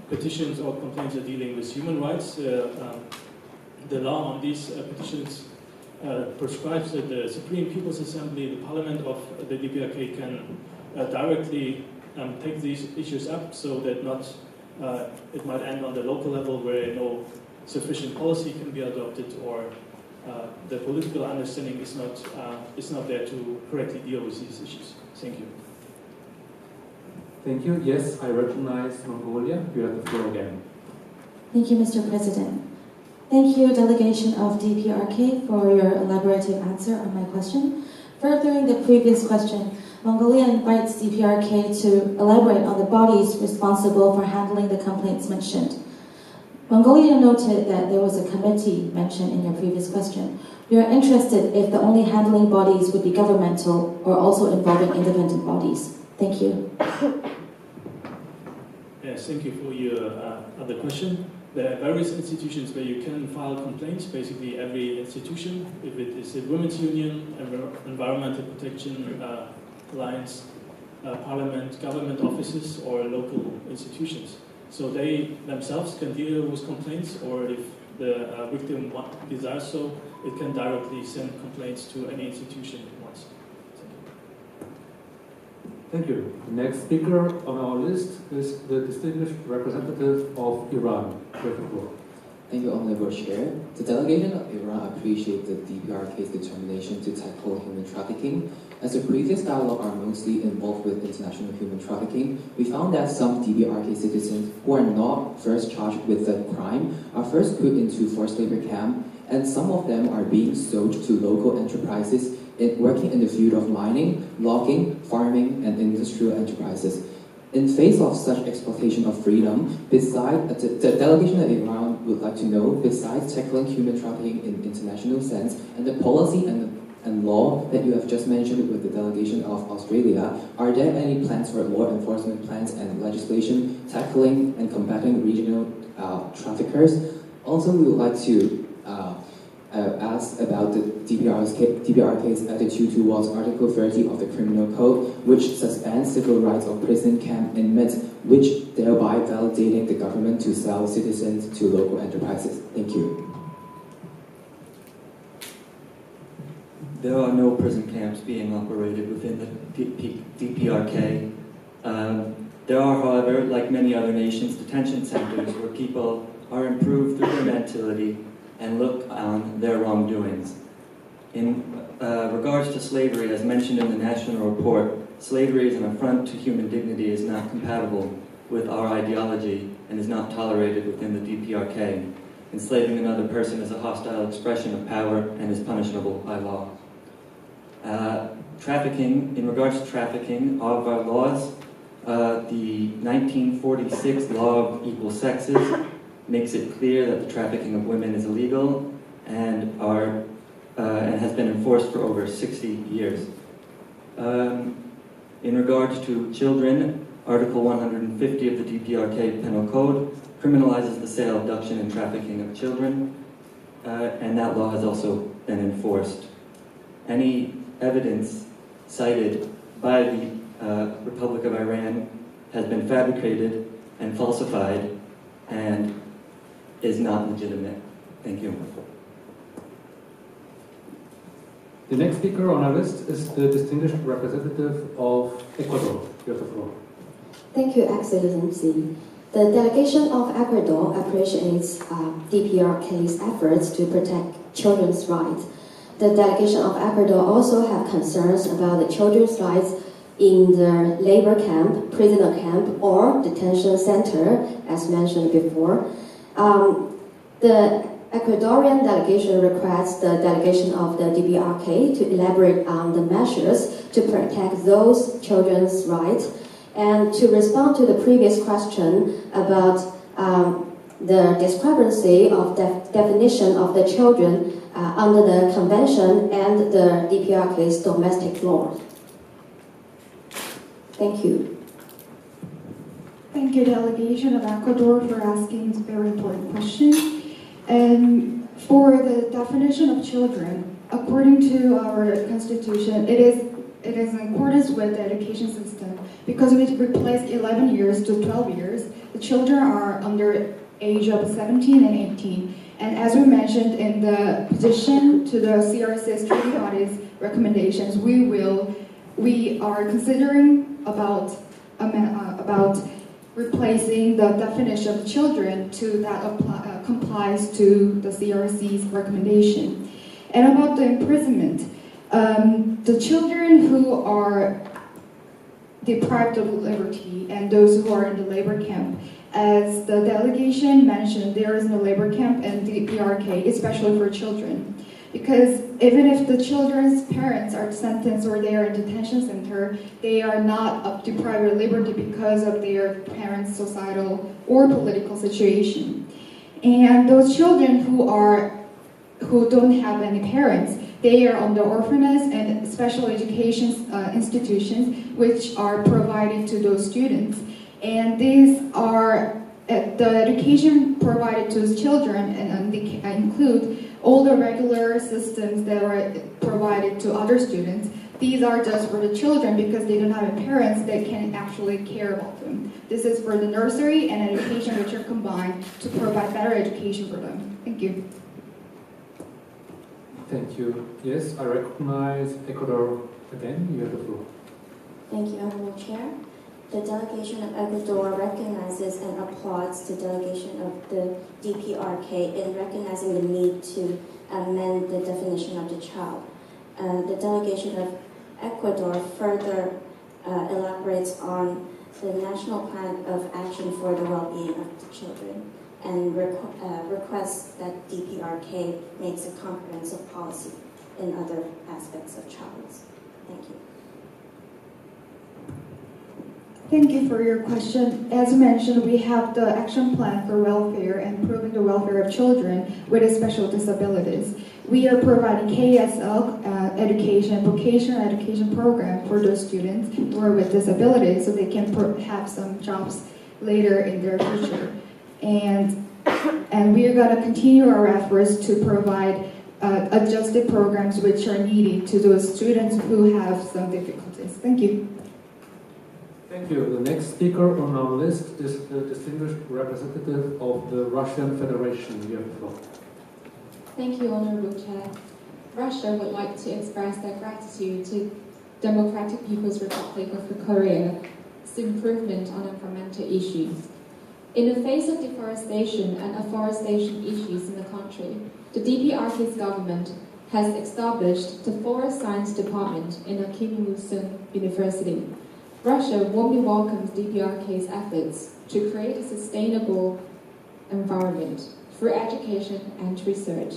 petitions or complaints are dealing with human rights. The law on these petitions prescribes that the Supreme People's Assembly, the Parliament of the DPRK, can directly take these issues up, so that not it might end on the local level where no sufficient policy can be adopted, or the political understanding is not there to correctly deal with these issues. Thank you. Thank you. Yes, I recognize Mongolia. You have the floor again. Thank you, Mr. President. Thank you, delegation of DPRK, for your elaborative answer on my question. Furthering the previous question, Mongolia invites DPRK to elaborate on the bodies responsible for handling the complaints mentioned. Mongolia noted that there was a committee mentioned in your previous question. We are interested if the only handling bodies would be governmental or also involving independent bodies. Thank you. Yes, thank you for your other question. There are various institutions where you can file complaints, basically every institution, if it is a women's union, environmental protection alliance, parliament, government offices, or local institutions. So they themselves can deal with complaints, or if the victim desires so, it can directly send complaints to any institution it wants. Thank you. The next speaker on our list is the distinguished representative of Iran. Thank you, Honorable Chair. The delegation of Iran appreciates the DPRK's determination to tackle human trafficking. As the previous dialogue are mostly involved with international human trafficking, we found that some DPRK citizens who are not first charged with the crime are first put into forced labor camp, and some of them are being sold to local enterprises working in the field of mining, logging, farming, and industrial enterprises. In face of such exploitation of freedom, the delegation of Iran would like to know, besides tackling human trafficking in international sense and the policy and law that you have just mentioned with the delegation of Australia, are there any plans for law enforcement plans and legislation tackling and combating regional traffickers? Also, we would like to ask about the DPRK's attitude towards Article 30 of the Criminal Code, which suspends civil rights of prison camp inmates, which thereby validating the government to sell citizens to local enterprises. Thank you. There are no prison camps being operated within the DPRK. There are, however, like many other nations, detention centers where people are improved through their mentality and look on their wrongdoings. In regards to slavery, as mentioned in the national report, slavery is an affront to human dignity, is not compatible with our ideology, and is not tolerated within the DPRK. Enslaving another person is a hostile expression of power and is punishable by law. Trafficking, in regards to trafficking, all of our laws The 1946 Law of Equal Sexes makes it clear that the trafficking of women is illegal and has been enforced for over 60 years. In regards to children, Article 150 of the DPRK Penal Code criminalizes the sale, abduction, and trafficking of children, and that law has also been enforced. Any evidence cited by the Republic of Iran has been fabricated and falsified and is not legitimate. Thank you. The next speaker on our list is the distinguished representative of Ecuador. You have the floor. Thank you, Excellency. The delegation of Ecuador appreciates DPRK's efforts to protect children's rights. The delegation of Ecuador also have concerns about the children's rights in the labor camp, prisoner camp, or detention center, as mentioned before. The Ecuadorian delegation requests the delegation of the DPRK to elaborate on the measures to protect those children's rights. And to respond to the previous question about the discrepancy of definition of the children under the convention and the DPRK's domestic law. Thank you. Thank you, delegation of Ecuador, for asking this very important question. And for the definition of children, according to our constitution, it is in accordance with the education system. Because we replaced 11 years to 12 years, the children are under age of 17 and 18. And as we mentioned in the petition to the CRC's treaty body's recommendations, we are considering about replacing the definition of children to that complies to the CRC's recommendation. And about the imprisonment, the children who are deprived of liberty and those who are in the labor camp, as the delegation mentioned, there is no labor camp in DPRK, especially for children. Because even if the children's parents are sentenced or they are in detention center, they are not deprived of liberty because of their parents' societal or political situation. And those children who don't have any parents, they are under orphanage and special education institutions which are provided to those students. And these are the education provided to those children and they include all the regular systems that are provided to other students. These are just for the children because they don't have parents that can actually care about them. This is for the nursery and education which are combined to provide better education for them. Thank you. Thank you. Yes, I recognize Ecuador again. You have the floor. Thank you, Honorable Chair. The delegation of Ecuador recognizes and applauds the delegation of the DPRK in recognizing the need to amend the definition of the child. The delegation of Ecuador further elaborates on the National Plan of Action for the Well-being of the Children and requests that DPRK makes a comprehensive policy in other aspects of child's. Thank you. Thank you for your question. As mentioned, we have the action plan for welfare and improving the welfare of children with special disabilities. We are providing KSL education, vocational education program for those students who are with disabilities so they can have some jobs later in their future. And we are going to continue our efforts to provide adjusted programs which are needed to those students who have some difficulties. Thank you. Thank you. The next speaker on our list is the distinguished representative of the Russian Federation. You have the floor. Thank you, Honorable Chair. Russia would like to express their gratitude to Democratic People's Republic of Korea's improvement on environmental issues. In the face of deforestation and afforestation issues in the country, the DPRK's government has established the Forest Science Department in the Kim Il-sung University. Russia warmly welcomes DPRK's efforts to create a sustainable environment through education and research.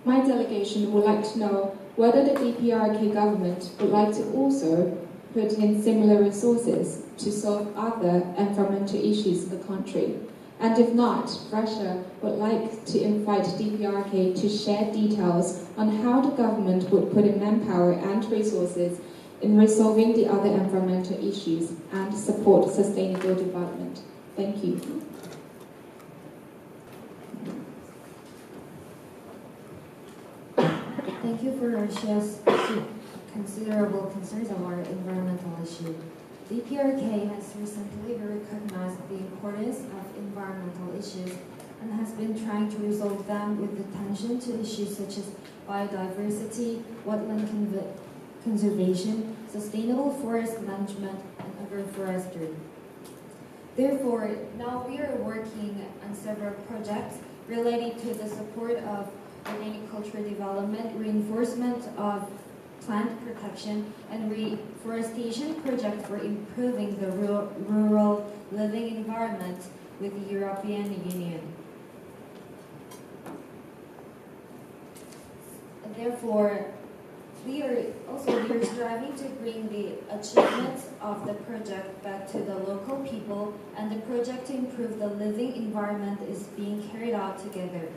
My delegation would like to know whether the DPRK government would like to also put in similar resources to solve other environmental issues in the country? And if not, Russia would like to invite DPRK to share details on how the government would put in manpower and resources in resolving the other environmental issues and support sustainable development. Thank you. Thank you for Russia's considerable concerns about environmental issue. DPRK has recently recognized the importance of environmental issues and has been trying to resolve them with attention to issues such as biodiversity, wetland conservation, sustainable forest management, and agroforestry. Therefore, now we are working on several projects related to the support of organic culture development, reinforcement of plant protection, and reforestation project for improving the rural living environment with the European Union. Therefore, we are striving to bring the achievements of the project back to the local people, and the project to improve the living environment is being carried out together.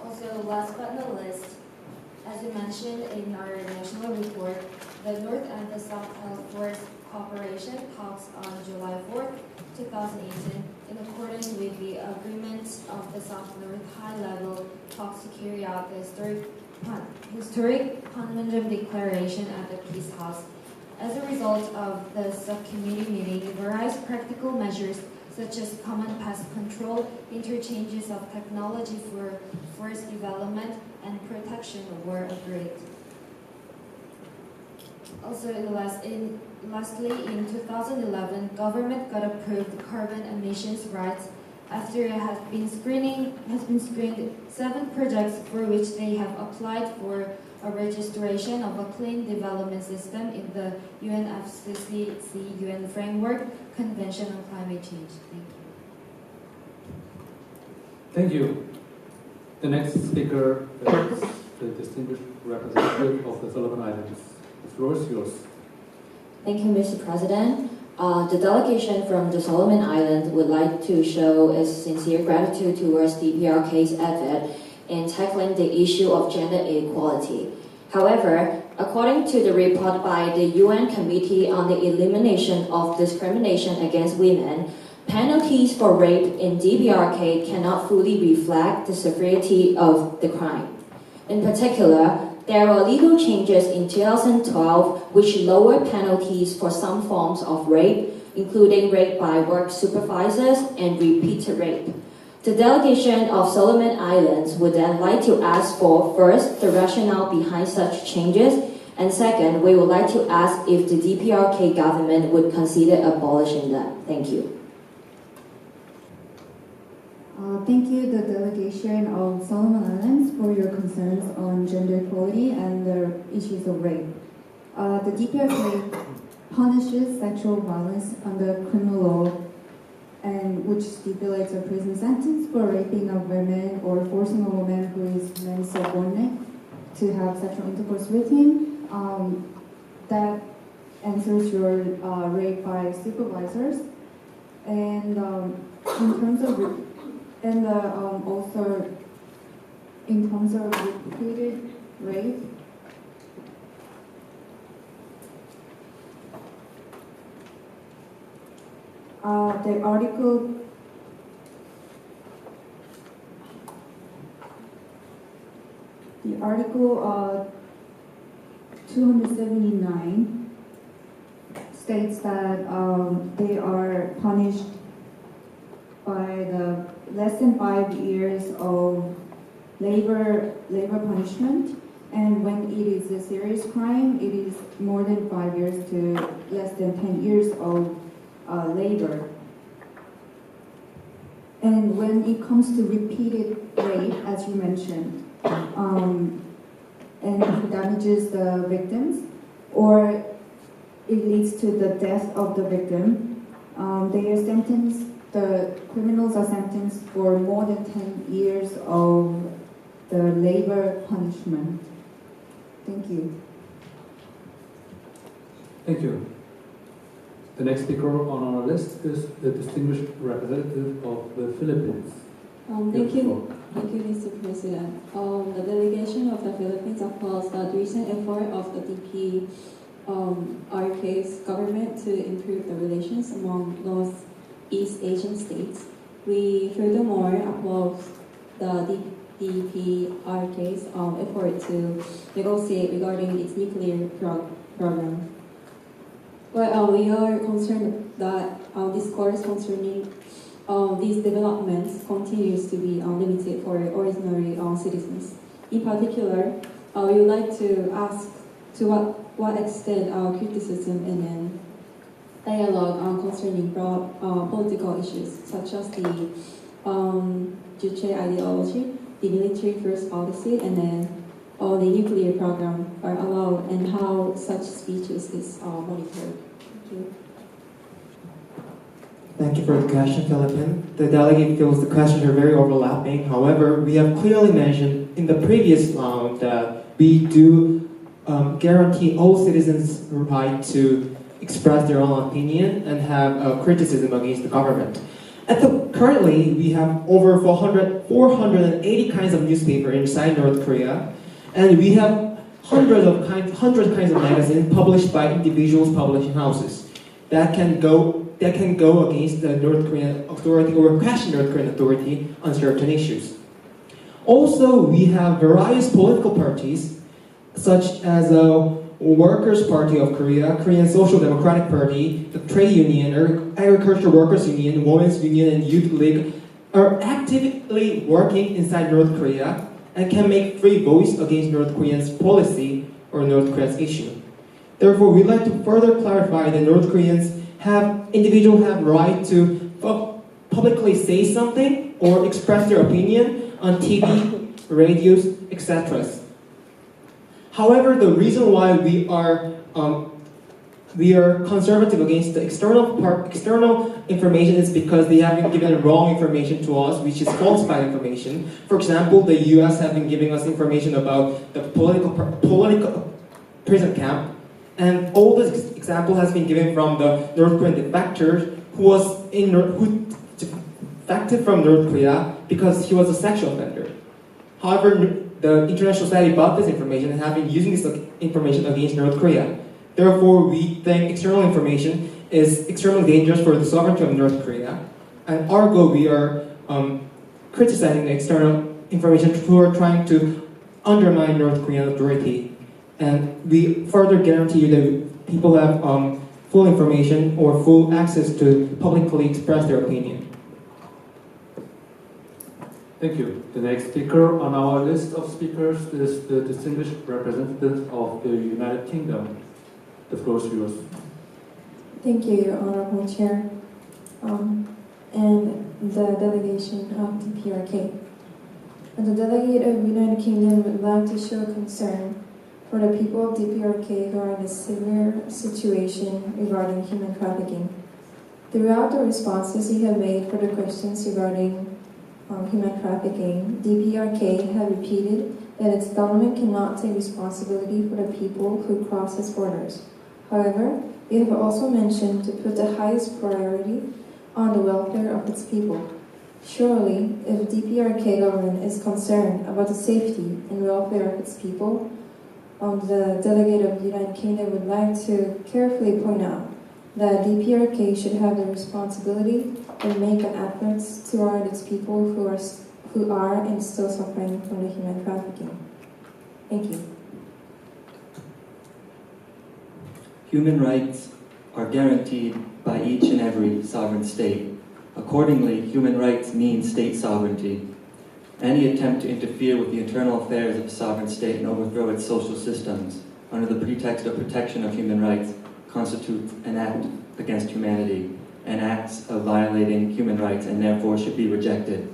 Also, last but not least, as we mentioned in our national report, the North and the South Health Forest Cooperation talks on July 4th, 2018, in accordance with the agreement of the South-North high-level talks to carry out the historic Panmunjom Declaration at the Peace House. As a result of the subcommittee meeting, various practical measures such as common pest control, interchanges of technology for forest development, and protection were agreed. Also, lastly, in 2011, government got approved carbon emissions rights after it has been screened 7 projects for which they have applied for a registration of a clean development system in the UNFCCC UN Framework Convention on Climate Change. Thank you. The next speaker is the distinguished representative of the Solomon Islands. The floor is yours. Thank you, Mr. President. The delegation from the Solomon Islands would like to show its sincere gratitude towards DPRK's effort in tackling the issue of gender equality. However, according to the report by the UN Committee on the Elimination of Discrimination Against Women, penalties for rape in DPRK cannot fully reflect the severity of the crime. In particular, there were legal changes in 2012 which lowered penalties for some forms of rape, including rape by work supervisors and repeated rape. The delegation of Solomon Islands would then like to ask for, first, the rationale behind such changes, and second, we would like to ask if the DPRK government would consider abolishing them. Thank you. Thank you, the delegation of Solomon Islands, for your concerns on gender equality and the issues of rape. The DPRK punishes sexual violence under criminal law, and which stipulates a prison sentence for raping a woman or forcing a woman who is men's subordinate to have sexual intercourse with him. That answers your rape by supervisors, and in terms of also in terms of repeated rape, the article 279 states that they are punished by the less than 5 years of labor punishment, and when it is a serious crime, it is more than 5 years to less than 10 years of labor. And when it comes to repeated rape, as you mentioned, and it damages the victims, or it leads to the death of the victim, the criminals are sentenced for more than 10 years of the labor punishment. Thank you. Thank you. The next speaker on our list is the distinguished representative of the Philippines. Thank you, Mr. President. The delegation of the Philippines applauds the recent effort of the DPRK's government to improve the relations among Northeast Asian states. We furthermore applaud the DPRK's effort to negotiate regarding its nuclear program. But we are concerned that discourse concerning these developments continues to be limited for ordinary citizens. In particular, we would like to ask to what extent our criticism and then dialogue concerning broad political issues such as the Juche ideology, the military first policy, and then the nuclear program are allowed, and how such speeches is monitored. Thank you. Thank you for the question, Philippine. The delegate feels the questions are very overlapping. However, we have clearly mentioned in the previous round that we do guarantee all citizens the right to express their own opinion and have criticism against the government. Currently, we have over 480 kinds of newspaper inside North Korea, and we have hundreds kinds of magazines published by individuals publishing houses that can go against the North Korean authority or question North Korean authority on certain issues. Also, we have various political parties, such as Workers' Party of Korea, Korean Social Democratic Party, the Trade Union, Agricultural Workers Union, Women's Union, and Youth League, are actively working inside North Korea and can make free voice against North Korea's policy or North Korea's issue. Therefore, we'd like to further clarify that North Koreans individuals have right to publicly say something or express their opinion on TV, radios, etc. However, the reason why we are conservative against the external information is because they have been given wrong information to us, which is falsified information. For example, the U.S. have been giving us information about the political prison camp. And all this example has been given from the North Korean defector who defected from North Korea because he was a sexual offender. However, the international society bought this information and have been using this information against North Korea. Therefore, we think external information is extremely dangerous for the sovereignty of North Korea. And ergo, we are criticizing the external information who are trying to undermine North Korean authority. And we further guarantee that people have full information or full access to publicly express their opinion. Thank you. The next speaker on our list of speakers is the distinguished representative of the United Kingdom. The floor is yours. Thank you, Your Honorable Chair, and the delegation of DPRK. The delegate of United Kingdom would like to show concern for the people of DPRK who are in a severe situation regarding human trafficking. Throughout the responses you have made for the questions regarding human trafficking, DPRK have repeated that its government cannot take responsibility for the people who cross its borders. However, you have also mentioned to put the highest priority on the welfare of its people. Surely, if DPRK government is concerned about the safety and welfare of its people, the delegate of the United Kingdom would like to carefully point out that DPRK should have the responsibility and make an effort toward its people who are and still suffering from the human trafficking. Thank you. Human rights are guaranteed by each and every sovereign state. Accordingly, human rights means state sovereignty. Any attempt to interfere with the internal affairs of a sovereign state and overthrow its social systems under the pretext of protection of human rights constitutes an act against humanity and acts of violating human rights and therefore should be rejected.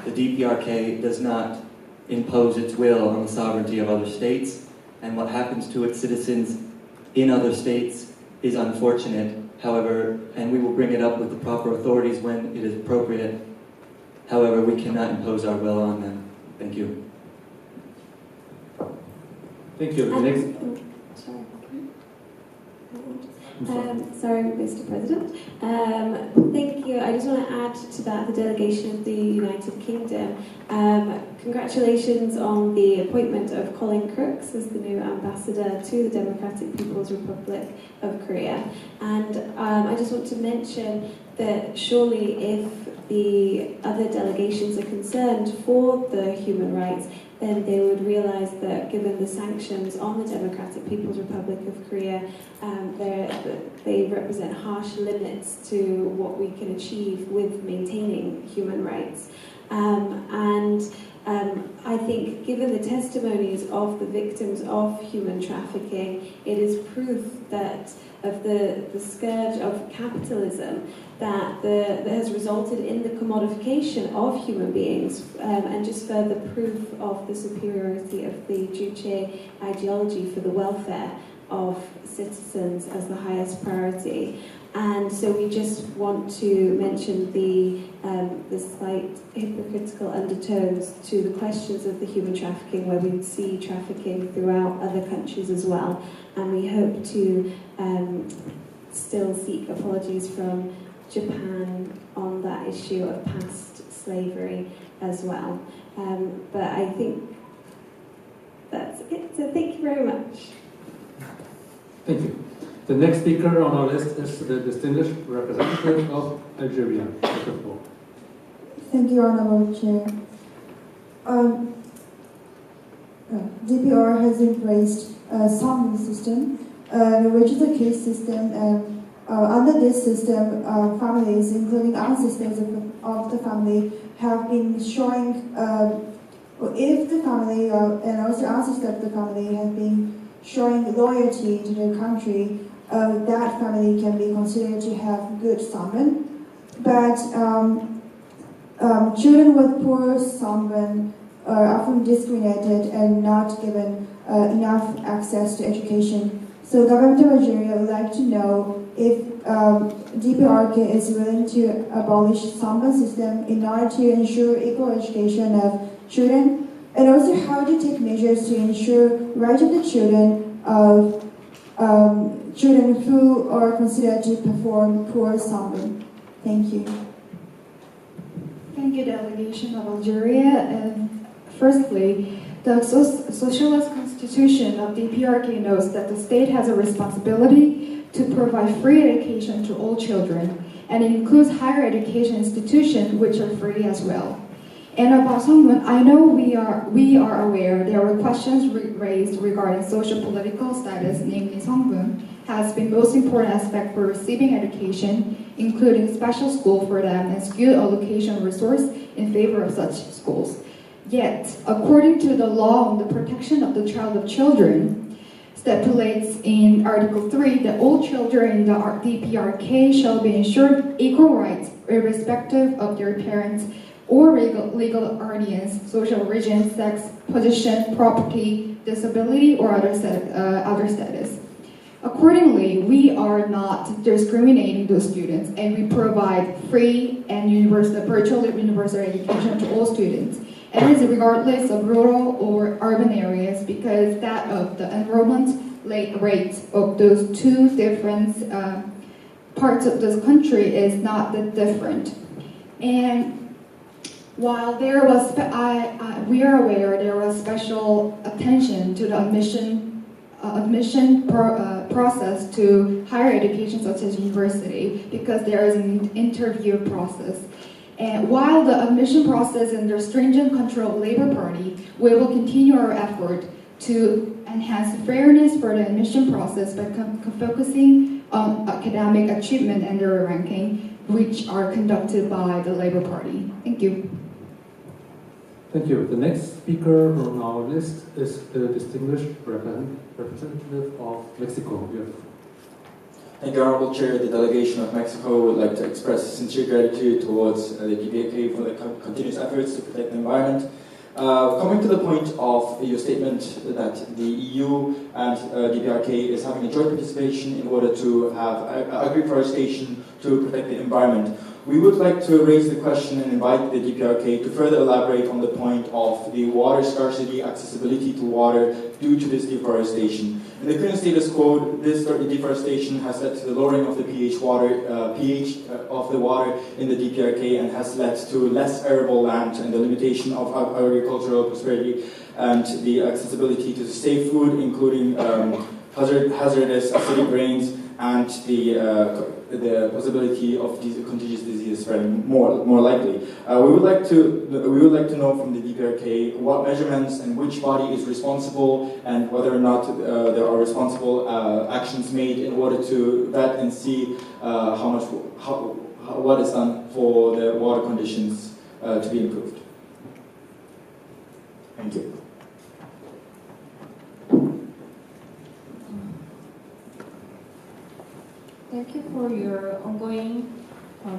The DPRK does not impose its will on the sovereignty of other states, and what happens to its citizens in other states is unfortunate, however, and we will bring it up with the proper authorities when it is appropriate. However, we cannot impose our will on them. Thank you. Thank you. The next... Sorry, Mr. President. Thank you. I just want to add to that the delegation of the United Kingdom. Congratulations on the appointment of Colin Crooks as the new ambassador to the Democratic People's Republic of Korea. And I just want to mention that surely if the other delegations are concerned for the human rights, then they would realise that given the sanctions on the Democratic People's Republic of Korea, they represent harsh limits to what we can achieve with maintaining human rights. I think given the testimonies of the victims of human trafficking, it is proof that of the scourge of capitalism that has resulted in the commodification of human beings, and just further proof of the superiority of the Juche ideology for the welfare of citizens as the highest priority. And so we just want to mention the slight hypocritical undertones to the questions of the human trafficking, where we see trafficking throughout other countries as well. And we hope to still seek apologies from Japan on that issue of past slavery as well. But I think that's it. So thank you very much. Thank you. The next speaker on our list is the distinguished representative of Algeria. Thank you, Honorable Chair. DPR has embraced a summary system, which is a case system, and under this system, families, including ancestors of the family, have been showing, if the family and also ancestors of the family have been showing loyalty to their country, that family can be considered to have good summon. But children with poor summon are often discriminated and not given enough access to education. So government of Algeria would like to know if DPRK is willing to abolish summon system in order to ensure equal education of children, and also how to take measures to ensure rights of the children of children who are considered to perform poor summon. Thank you. Thank you, delegation of Algeria. Firstly, the Socialist Constitution of DPRK notes that the state has a responsibility to provide free education to all children, and it includes higher education institutions which are free as well. And about Songmun, I know we are aware there were questions raised regarding social-political status, namely Songmun has been most important aspect for receiving education, including special school for them and skilled allocation resource in favor of such schools. Yet, according to the law on the protection of the child of children, stipulates in Article 3 that all children in the DPRK shall be ensured equal rights irrespective of their parents or legal guardians, social origin, sex, position, property, disability, or other status. Accordingly, we are not discriminating those students, and we provide free and virtually universal education to all students. And it is regardless of rural or urban areas, because that of the enrollment rate of those two different parts of this country is not that different. And while there was, we are aware there was special attention to the admission process to higher education such as university, because there is an interview process. And while the admission process is under stringent control of Labour Party, we will continue our effort to enhance fairness for the admission process by focusing on academic achievement and their ranking, which are conducted by the Labour Party. Thank you. Thank you. The next speaker on our list is the distinguished representative of Mexico. Thank you, Honorable Chair. The delegation of Mexico would like to express sincere gratitude towards the DPRK for the continuous efforts to protect the environment. Coming to the point of your statement that the EU and DPRK is having a joint participation in order to have agroforestation to protect the environment, we would like to raise the question and invite the DPRK to further elaborate on the point of the water scarcity, accessibility to water due to this deforestation. In the current status quo, this deforestation has led to the lowering of the pH of the water in the DPRK and has led to less arable land and the limitation of agricultural prosperity and the accessibility to safe food, including hazardous acidic rains and the possibility of these contagious diseases spreading more likely. We would like to know from the DPRK what measurements and which body is responsible, and whether or not there are responsible actions made in order to vet and see what is done for the water conditions to be improved. Thank you. Thank you for your ongoing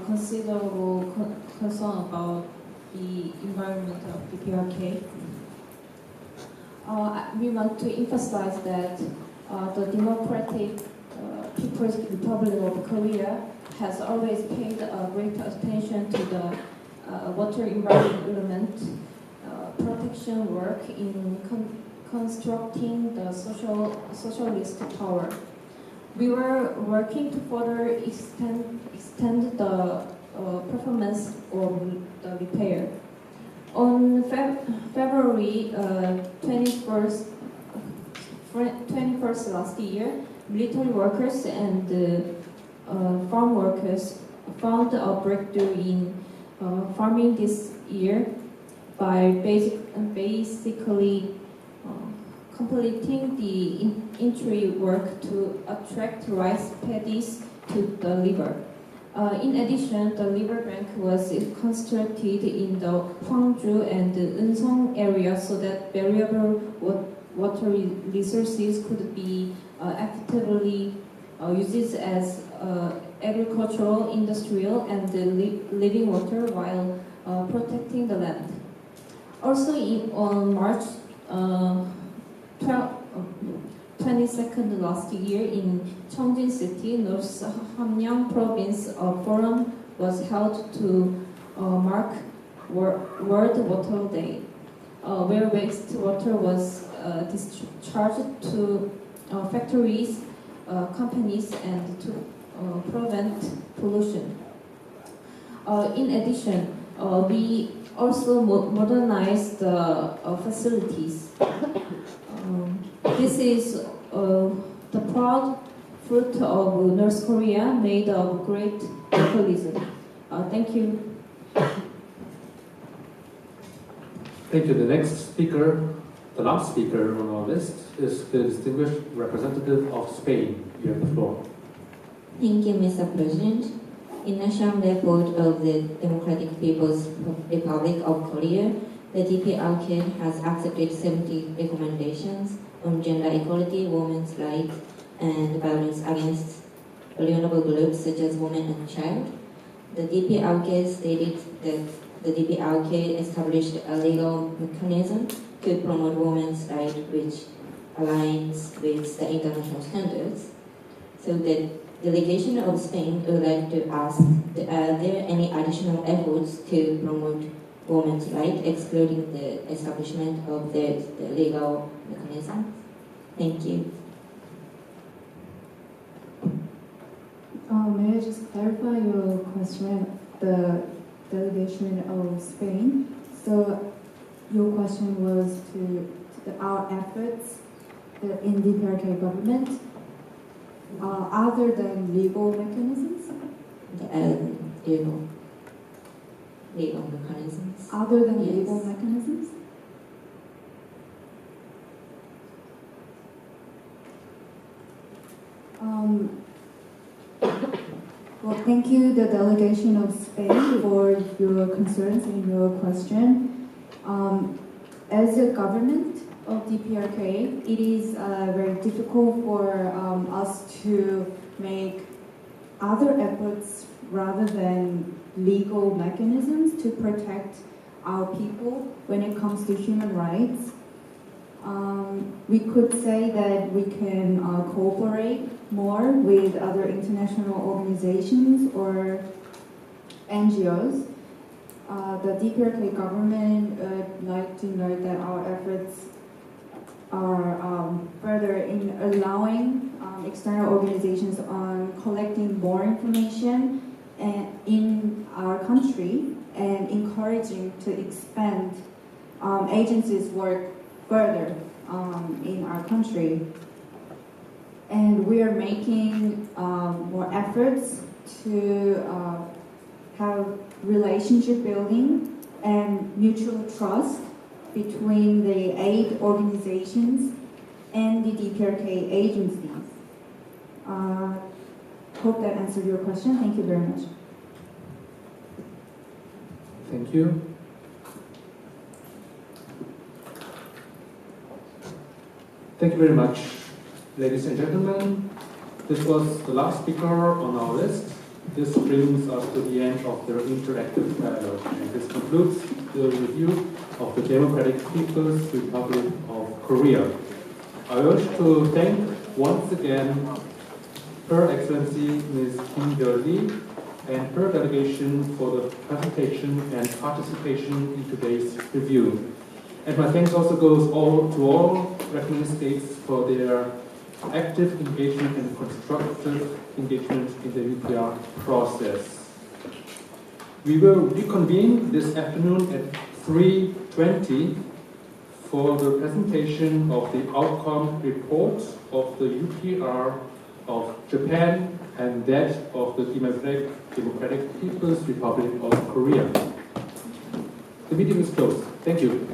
considerable concern about the environment of DPRK. We want to emphasize that the Democratic People's Republic of Korea has always paid great attention to the water environment protection work in constructing the socialist power. We were working to further extend the performance of the repair. On February 21st last year, military workers and farm workers found a breakthrough in farming this year by basically completing the entry work to attract rice paddies to the river. In addition, the river bank was constructed in the Hwangju and Eunseong area so that variable water resources could be effectively used as agricultural, industrial, and living water while protecting the land. Also, on March 22nd last year in Cheongjin City, North Hamgyong Province, a forum was held to mark World Water Day, where wastewater was discharged to factories, companies, and to prevent pollution. In addition, we also modernized the facilities. This is the proud fruit of North Korea, made of great localism. Thank you. Thank you. The next speaker, the last speaker on our list, is the distinguished representative of Spain. You have the floor. Thank you, Mr. President. In National Report of the Democratic People's Republic of Korea, the DPRK has accepted 70 recommendations on gender equality, women's rights, and violence against vulnerable groups such as women and child. The DPRK stated that the DPRK established a legal mechanism to promote women's rights which aligns with the international standards. So the delegation of Spain would like to ask, are there any additional efforts to promote women's rights, excluding the establishment of the legal mechanism? Thank you. May I just clarify your question, the delegation of Spain? So your question was to our efforts in DPRK government, other than legal mechanisms? Legal mechanisms. Other than Yes. legal mechanisms? Well, thank you, the delegation of Spain, for your concerns and your question. As a government of DPRK, it is very difficult for us to make other efforts rather than legal mechanisms to protect our people when it comes to human rights. We could say that we can cooperate more with other international organizations or NGOs. The DPRK government would like to note that our efforts are further in allowing external organizations on collecting more information in our country and encouraging to expand agencies' work further in our country. And we are making more efforts to have relationship building and mutual trust between the aid organizations and the DPRK agencies. Hope that answered your question. Thank you very much. Thank you. Thank you very much, ladies and gentlemen. This was the last speaker on our list. This brings us to the end of the interactive dialogue, and this concludes the review of the Democratic People's Republic of Korea. I wish to thank once again Her Excellency Ms. Kim Yeol-lee and her delegation for the presentation and participation in today's review. And my thanks also goes to all recognized states for their active engagement and constructive engagement in the UPR process. We will reconvene this afternoon at 3:20 for the presentation of the outcome report of the UPR of Japan and that of the Democratic People's Republic of Korea. The meeting is closed. Thank you.